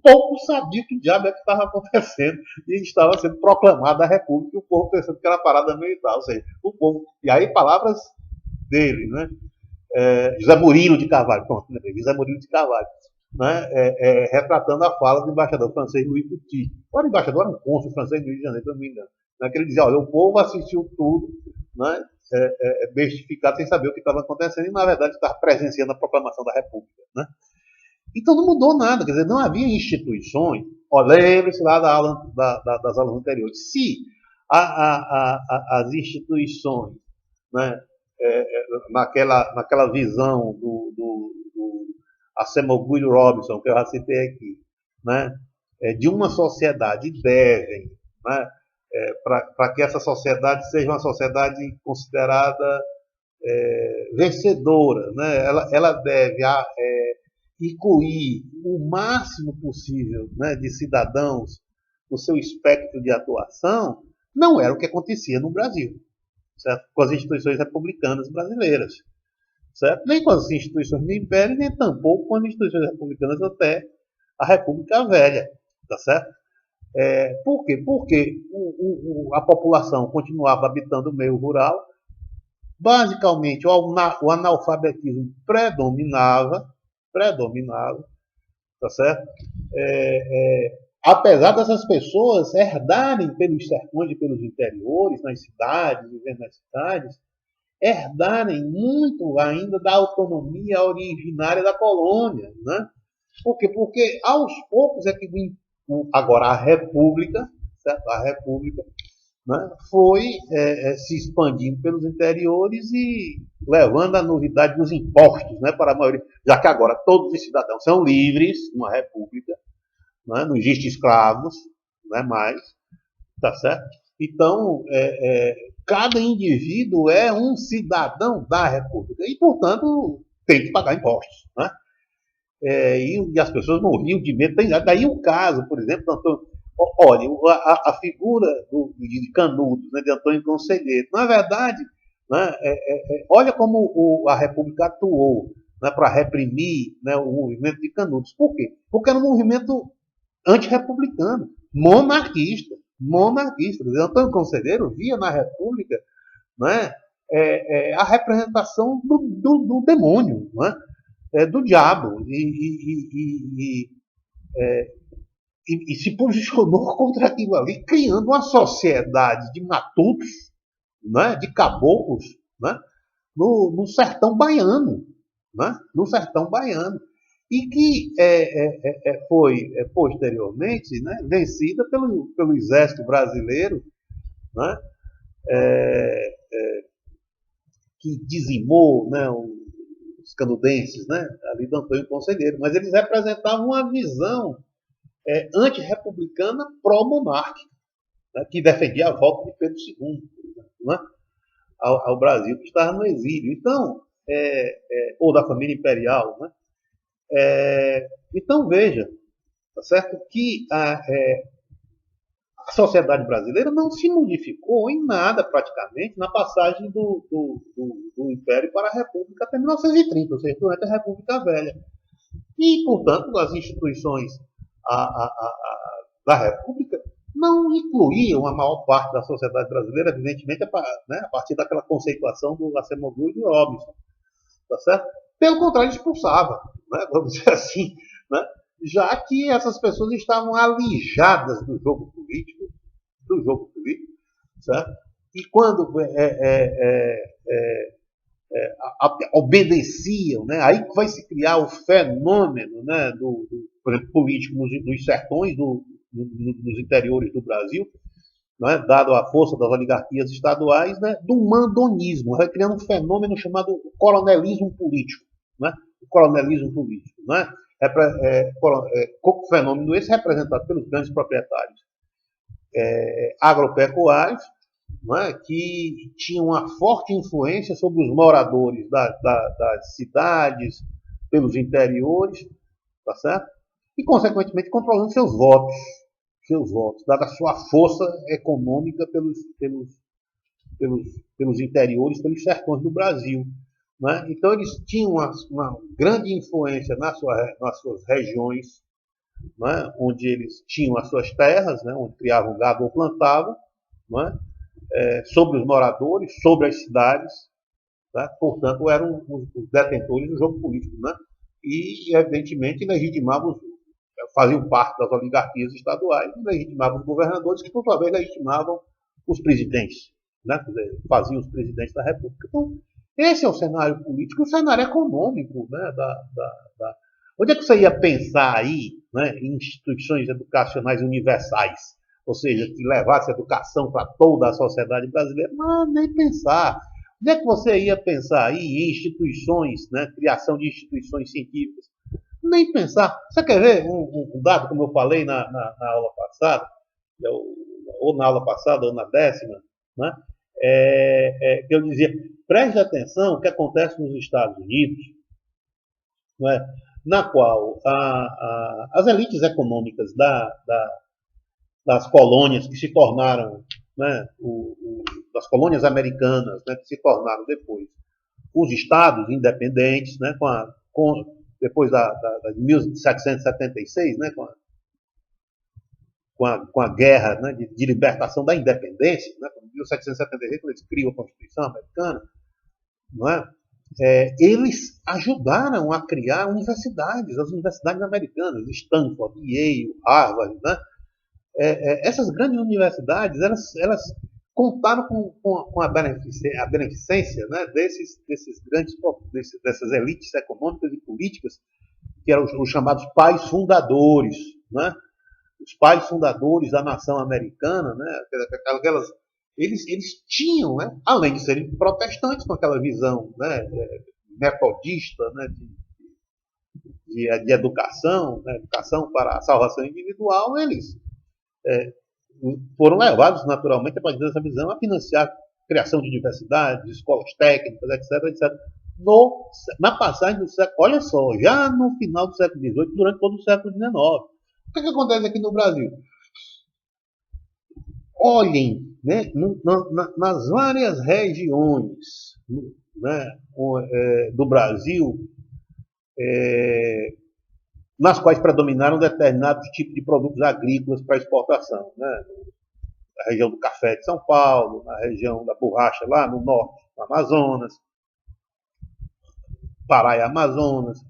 pouco sabia que diabo é que estava acontecendo. E estava sendo proclamada a República e o povo pensando que era parada militar. Ou seja, o povo. E aí, palavras dele, né? José Murilo de Carvalho. Pronto, né? José Murilo de Carvalho. Né? Retratando a fala do embaixador francês Louis Couty. O embaixador era um cônsul francês do Rio de Janeiro, se não me engano. Né, que ele dizia, olha, o povo assistiu tudo, né, bestificado sem saber o que estava acontecendo e, na verdade, estava presenciando a proclamação da República. Né? Então não mudou nada, quer dizer, não havia instituições. Lembre-se lá das aulas anteriores. Se as instituições, né, naquela visão do Acemoglu Robinson, que eu já citei aqui, né, de uma sociedade devem, né, para que essa sociedade seja uma sociedade considerada vencedora, né, ela deve incluir o máximo possível, né, de cidadãos no seu espectro de atuação, não era o que acontecia no Brasil, certo? Com as instituições republicanas brasileiras, certo? Nem com as instituições do Império, nem tampouco com as instituições republicanas até a República Velha, tá certo? Por quê? Porque a população continuava habitando o meio rural, basicamente o analfabetismo predominava, tá certo? Apesar dessas pessoas herdarem pelos sertões e pelos interiores, nas cidades, vivendo nas cidades, herdarem muito ainda da autonomia originária da colônia, né? Por quê? Porque aos poucos é que agora a República, certo? A República, né, foi se expandindo pelos interiores e levando a novidade dos impostos, né, para a maioria, já que agora todos os cidadãos são livres numa república, né, não existe escravos, não é mais, tá certo? Então, cada indivíduo é um cidadão da república e, portanto, tem que pagar impostos, né? E as pessoas morriam de medo. Daí o caso, por exemplo, olha, a figura de Canudos, né, de Antônio Conselheiro, na verdade, né, olha como a República atuou, né, para reprimir, né, o movimento de Canudos. Por quê? Porque era um movimento antirrepublicano, monarquista. Antônio Conselheiro via na República, né, a representação do demônio, né, do diabo. E se posicionou contra aquilo ali, criando uma sociedade de matutos, né, de caboclos, né, no sertão baiano, né, no sertão baiano, e que foi posteriormente, né, vencida pelo exército brasileiro, né, que dizimou, né, os canudenses, né, ali do Antônio Conselheiro, mas eles representavam uma visão antirrepublicana pró-monárquica, né, que defendia a volta de Pedro II, né, ao Brasil, que estava no exílio. Então, ou da família imperial. Né? Então, veja, tá certo, que a sociedade brasileira não se modificou em nada, praticamente, na passagem do Império para a República até 1930, ou seja, durante a República Velha. E, portanto, as instituições da República não incluíam a maior parte da sociedade brasileira, evidentemente, a partir daquela conceituação do Acemoglu e do Robinson. Tá certo? Pelo contrário, expulsava, né, vamos dizer assim, né, já que essas pessoas estavam alijadas do jogo político, certo? E quando obedeciam, né, aí vai se criar o fenômeno, né, por exemplo, político nos sertões, nos interiores do Brasil, né, dado a força das oligarquias estaduais, né, do mandonismo, vai criando um fenômeno chamado coronelismo político. Né, o coronelismo político. Né, fenômeno esse representado pelos grandes proprietários agropecuários, né, que tinham uma forte influência sobre os moradores das cidades, pelos interiores, tá certo? E, consequentemente, controlando seus votos, dada a sua força econômica pelos interiores, pelos sertões do Brasil. Né? Então, eles tinham uma grande influência nas suas regiões, né? Onde eles tinham as suas terras, né? Onde criavam gado ou plantavam, né? Sobre os moradores, sobre as cidades, tá? Portanto, eram os detentores do jogo político. Né? E, evidentemente, faziam parte das oligarquias estaduais e legitimavam os governadores, que, por sua vez, legitimavam os presidentes. né, quer dizer, faziam os presidentes da República. Então, esse é o cenário político, o cenário econômico, né, onde é que você ia pensar aí, né, em instituições educacionais universais, ou seja, que levasse a educação para toda a sociedade brasileira? Mas nem pensar. Onde é que você ia pensar aí em instituições, né, criação de instituições científicas? Nem pensar. Você quer ver um dado, como eu falei na aula passada, ou na aula passada, ou na 10ª, né? Que eu dizia, preste atenção o que acontece nos Estados Unidos, né? Na qual as elites econômicas das colônias que se tornaram, né, das colônias americanas, né, que se tornaram depois os estados independentes, né, depois de 1776, né, com a guerra, né, de libertação da independência, né, em 1776, quando eles criam a Constituição Americana, não é? Eles ajudaram a criar universidades, as universidades americanas, Stanford, Yale, Harvard, né? Essas grandes universidades, elas contaram com a beneficência, né, dessas elites econômicas e políticas, que eram os chamados pais fundadores, né? Os pais fundadores da nação americana, né? Eles tinham, né, além de serem protestantes, com aquela visão, né, metodista, né, de educação, né, educação para a salvação individual, eles foram levados naturalmente, a partir dessa visão, a financiar a criação de universidades, escolas técnicas, etc, etc. Na passagem do século, olha só, já no final do século XVIII, durante todo o século XIX. O que acontece aqui no Brasil? Olhem, né, nas várias regiões, né, do Brasil, nas quais predominaram determinados tipos de produtos agrícolas para exportação, né? Na região do café de São Paulo, na região da borracha lá no norte, no Amazonas, Pará e Amazonas,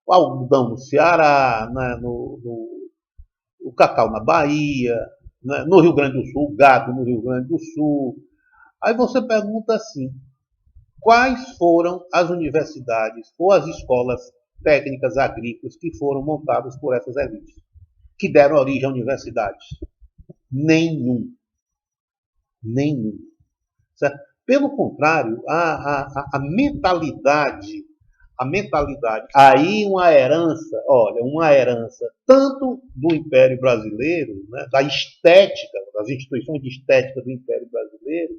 o algodão no Ceará, né? O cacau na Bahia, né? No Rio Grande do Sul, o gado no Rio Grande do Sul. Aí você pergunta assim, quais foram as universidades ou as escolas técnicas agrícolas que foram montadas por essas elites, que deram origem a universidades? Nenhum. Certo? Pelo contrário, a mentalidade, aí uma herança tanto do Império Brasileiro, né, da estética, das instituições de estética do Império Brasileiro,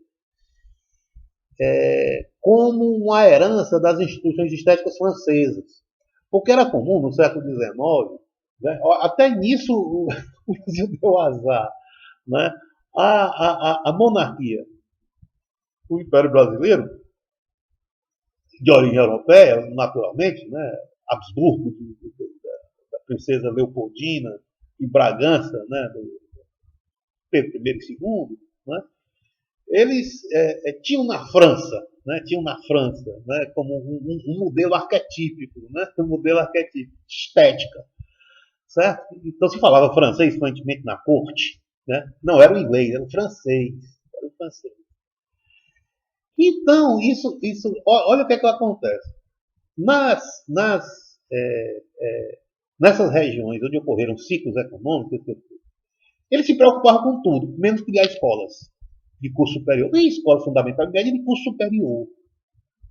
como uma herança das instituições estéticas francesas. Porque era comum no século XIX, né, até nisso o Brasil deu azar, né, a monarquia, o Império Brasileiro, de origem europeia, naturalmente, né, Habsburgo, da princesa Leopoldina, e Bragança, né, do Pedro I e II, né, eles tinham na França, né, como um modelo arquetípico, né, um modelo arquetípico, estética, certo? Então se falava francês fluentemente na corte, né? Não era o inglês, era o francês, Então olha o que acontece. Nessas regiões onde ocorreram ciclos econômicos, eles se preocupavam com tudo, menos criar escolas de curso superior, nem escola fundamental, média de curso superior,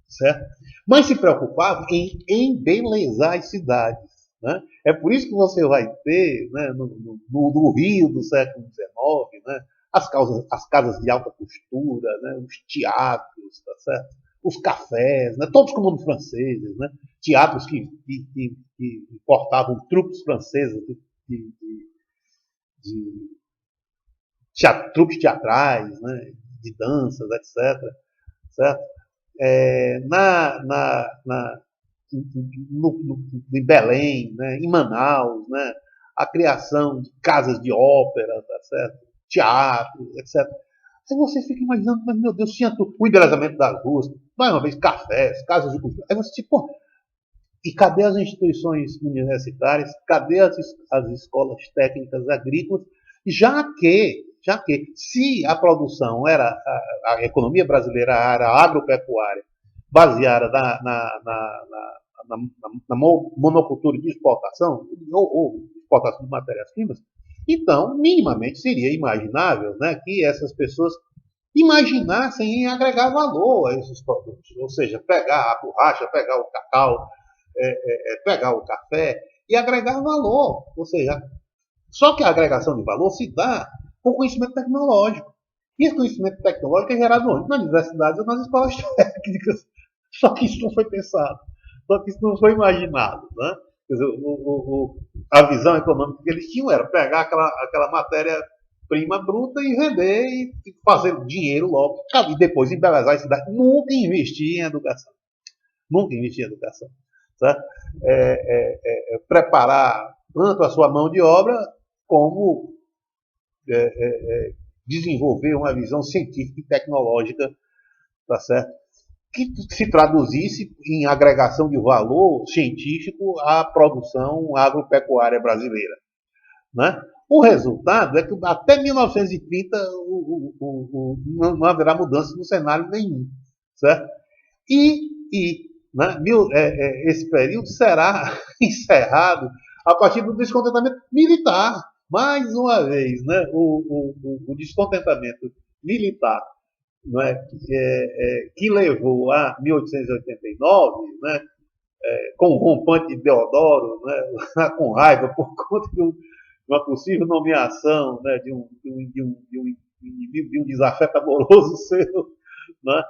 certo? Mas se preocupavam em embelezar as cidades, né? É por isso que você vai ter, né, no Rio do século XIX, né, as casas de alta costura, né, os teatros, tá certo? Os cafés, né, todos com nome franceses, né, teatros que importavam trupes francesas trupes teatrais, né, de danças, etc. Certo? Em Belém, né, em Manaus, né, a criação de casas de ópera, tá certo? Teatro, etc. Aí você fica imaginando, mas meu Deus, tinha tudo. O embelezamento das ruas, mais uma vez, cafés, casas de cultura. Aí você tipo, pô, e cadê as instituições universitárias? Cadê as escolas técnicas agrícolas? Já que já que se a produção era, a economia brasileira era agropecuária, baseada na monocultura de exportação, ou exportação de matérias-primas, então, minimamente, seria imaginável, né, que essas pessoas imaginassem em agregar valor a esses produtos. Ou seja, pegar a borracha, pegar o cacau, pegar o café e agregar valor. Ou seja, só que a agregação de valor se dá com conhecimento tecnológico. E esse conhecimento tecnológico é gerado onde? Nas universidades ou nas escolas técnicas. Só que isso não foi pensado. Só que isso não foi imaginado. Né? Quer dizer, a visão econômica que eles tinham era pegar aquela matéria-prima bruta e vender e fazer dinheiro logo. E depois embelezar a cidade. Nunca investir em educação. Nunca investir em educação. Certo? Preparar tanto a sua mão de obra como desenvolver uma visão científica e tecnológica, tá certo? Que se traduzisse em agregação de valor científico à produção agropecuária brasileira. Né? O resultado é que até 1930 não haverá mudança no cenário nenhum. Certo? Né, esse período será encerrado a partir do descontentamento militar. Mais uma vez, né, o descontentamento militar, não é, que levou a 1889, né, com o rompante de Deodoro, né, com raiva por conta de uma possível nomeação, né, de um desafeto amoroso seu, né,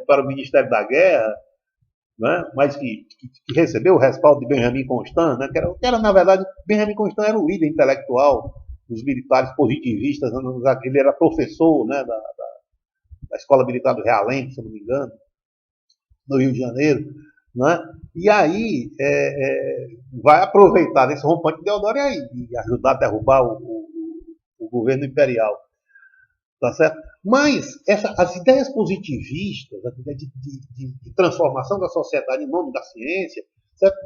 para o Ministério da Guerra, né, mas que recebeu o respaldo de Benjamin Constant, né, que era, na verdade, Benjamin Constant era o líder intelectual dos militares positivistas, né, ele era professor, né, da Escola Militar do Realengo, se eu não me engano, no Rio de Janeiro, né, e aí vai aproveitar desse rompante de Deodoro e ajudar a derrubar o governo imperial. Tá certo? Mas as ideias positivistas, a ideia de transformação da sociedade em nome da ciência, certo?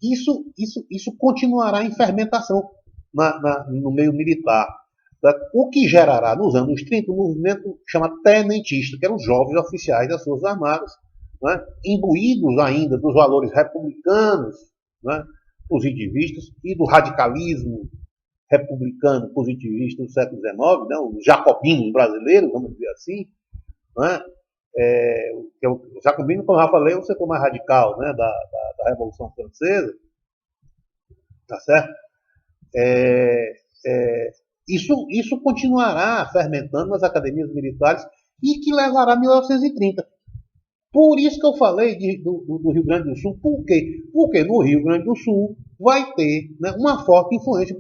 Isso continuará em fermentação no meio militar. Certo? O que gerará, nos anos 30, um movimento chamado tenentista, que eram os jovens oficiais das Forças Armadas, né? Imbuídos ainda dos valores republicanos, né? Positivistas e do radicalismo republicano positivista do século XIX, né, os jacobinos brasileiros, vamos dizer assim, né, o jacobino, como eu já falei, é o setor mais radical, né, da Revolução Francesa, tá certo? Isso continuará fermentando nas academias militares e que levará a 1930. Por isso que eu falei do Rio Grande do Sul. Por quê? Porque no Rio Grande do Sul vai ter, né, uma forte influência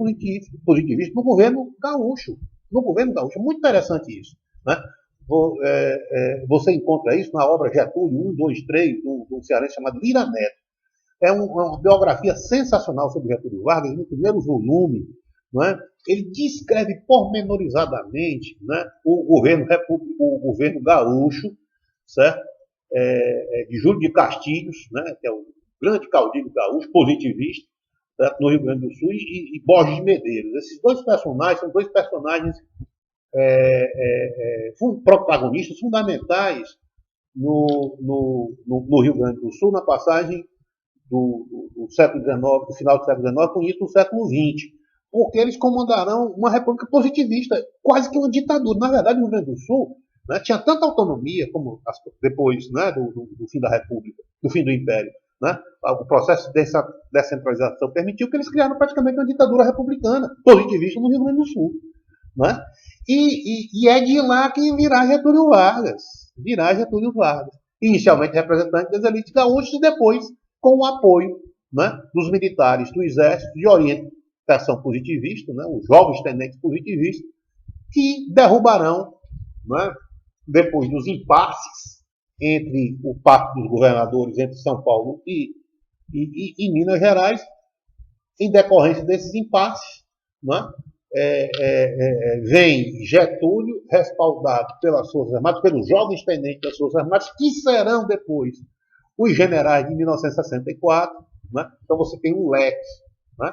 positivista no governo gaúcho. No governo gaúcho. Muito interessante isso. Né? Você encontra isso na obra Getúlio 1, 2, 3, do cearense chamado Lira Neto. É uma biografia sensacional sobre Getúlio Vargas, no primeiro volume. Né? Ele descreve pormenorizadamente, né, o governo gaúcho, certo? De Júlio de Castilhos, né, que é o grande caudilho gaúcho, positivista, certo? No Rio Grande do Sul, e Borges de Medeiros. Esses dois personagens são dois personagens protagonistas fundamentais no Rio Grande do Sul, na passagem do século XIX, do final do século XIX, com isso no século XX, porque eles comandarão uma república positivista, quase que uma ditadura. Na verdade, no Rio Grande do Sul, né, tinha tanta autonomia como depois, né, do fim da República, do fim do Império. Né, o processo dessa descentralização permitiu que eles criaram praticamente uma ditadura republicana, positivista no Rio Grande do Sul. Né, e é de lá que virá Getúlio Vargas. Inicialmente representante das elites gaúchas e depois com o apoio, né, dos militares do exército de orientação positivista, né, os jovens tenentes positivistas, que derrubarão, né, depois dos impasses entre o Pacto dos Governadores, entre São Paulo e Minas Gerais, em decorrência desses impasses, né, vem Getúlio, respaldado pelas Forças Armadas, pelos jovens tenentes das Forças Armadas, que serão depois os generais de 1964. Né? Então você tem um leque. Né?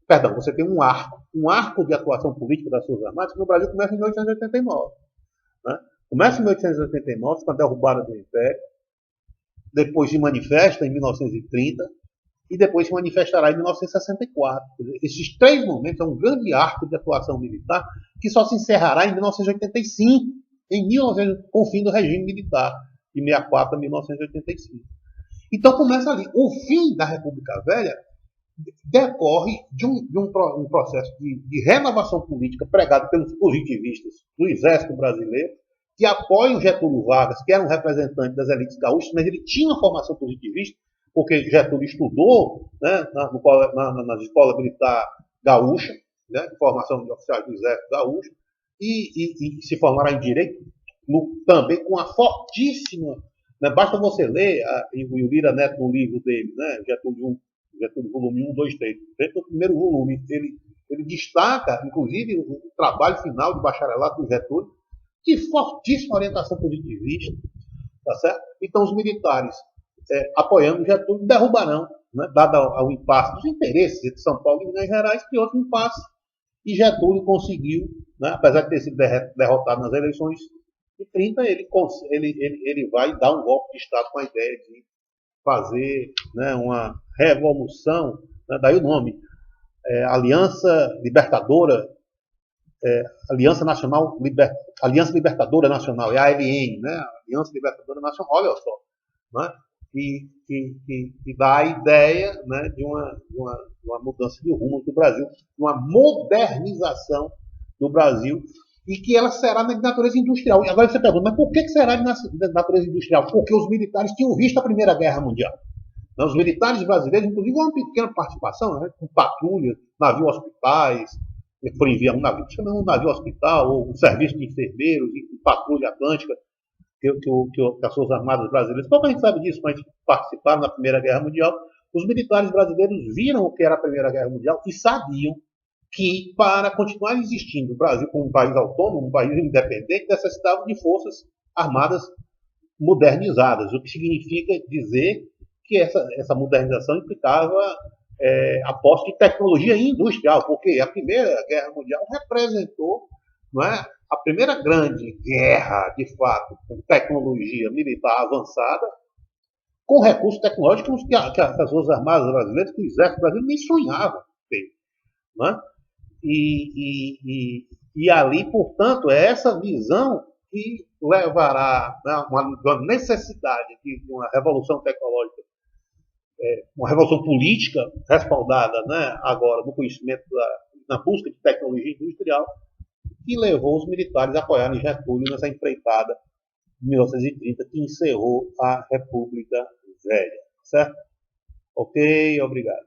Perdão, você tem um arco de atuação política das Forças Armadas que no Brasil começa em 1889. Né? Começa em 1889, com a derrubada do Império, depois se manifesta em 1930 e depois se manifestará em 1964. Esses três momentos são um grande arco de atuação militar que só se encerrará em 1985, com o fim do regime militar, de 64 a 1985. Então começa ali. O fim da República Velha decorre de um processo de renovação política pregado pelos positivistas do Exército Brasileiro, que apoiam Getúlio Vargas, que era um representante das elites gaúchas, mas ele tinha uma formação positivista, porque Getúlio estudou, né, nas escolas militar gaúcha, né, formação de oficiais do Exército gaúcho, e se formará em Direito, também com a fortíssima... Né, basta você ler, o Lira Neto no livro dele, né, Getúlio volume 1, 2, 3. No primeiro volume, ele destaca, inclusive, o trabalho final de bacharelato do Getúlio, de fortíssima orientação positivista, tá certo? Então, os militares, apoiando Getúlio, derrubarão, né, dado ao impasse dos interesses entre São Paulo e Minas Gerais, que outro impasse, e Getúlio conseguiu, né, apesar de ter sido derrotado nas eleições de 30, ele vai dar um golpe de Estado com a ideia de fazer, né, uma revolução, né, daí o nome, Aliança Libertadora, Aliança Nacional, Aliança Libertadora Nacional, é a ALN, né, Aliança Libertadora Nacional, olha só, né, que dá a ideia, né, de uma mudança de rumo do Brasil, uma modernização do Brasil, e que ela será de natureza industrial. E agora você pergunta, mas por que será de natureza industrial? Porque os militares tinham visto a Primeira Guerra Mundial. Os militares brasileiros, inclusive, uma pequena participação, né, com patrulhas, navio hospitais, foram enviar um navio hospital, ou um serviço de enfermeiros, e patrulha atlântica, que as Forças Armadas brasileiras. Pouco a gente sabe disso, mas participaram na Primeira Guerra Mundial. Os militares brasileiros viram o que era a Primeira Guerra Mundial e sabiam que, para continuar existindo o Brasil como um país autônomo, um país independente, necessitava de forças armadas modernizadas, o que significa dizer que essa modernização implicava a posse de tecnologia industrial, porque a Primeira Guerra Mundial representou, não é, a primeira grande guerra, de fato, com tecnologia militar avançada, com recursos tecnológicos que as Forças Armadas brasileiras, que o Exército brasileiro nem sonhava ter. Não é? E ali, portanto, é essa visão que levará, né, uma necessidade de uma revolução tecnológica, uma revolução política respaldada, né, agora no conhecimento, na busca de tecnologia industrial, que levou os militares a apoiarem Getúlio nessa empreitada de 1930, que encerrou a República Velha. Certo? Ok, obrigado.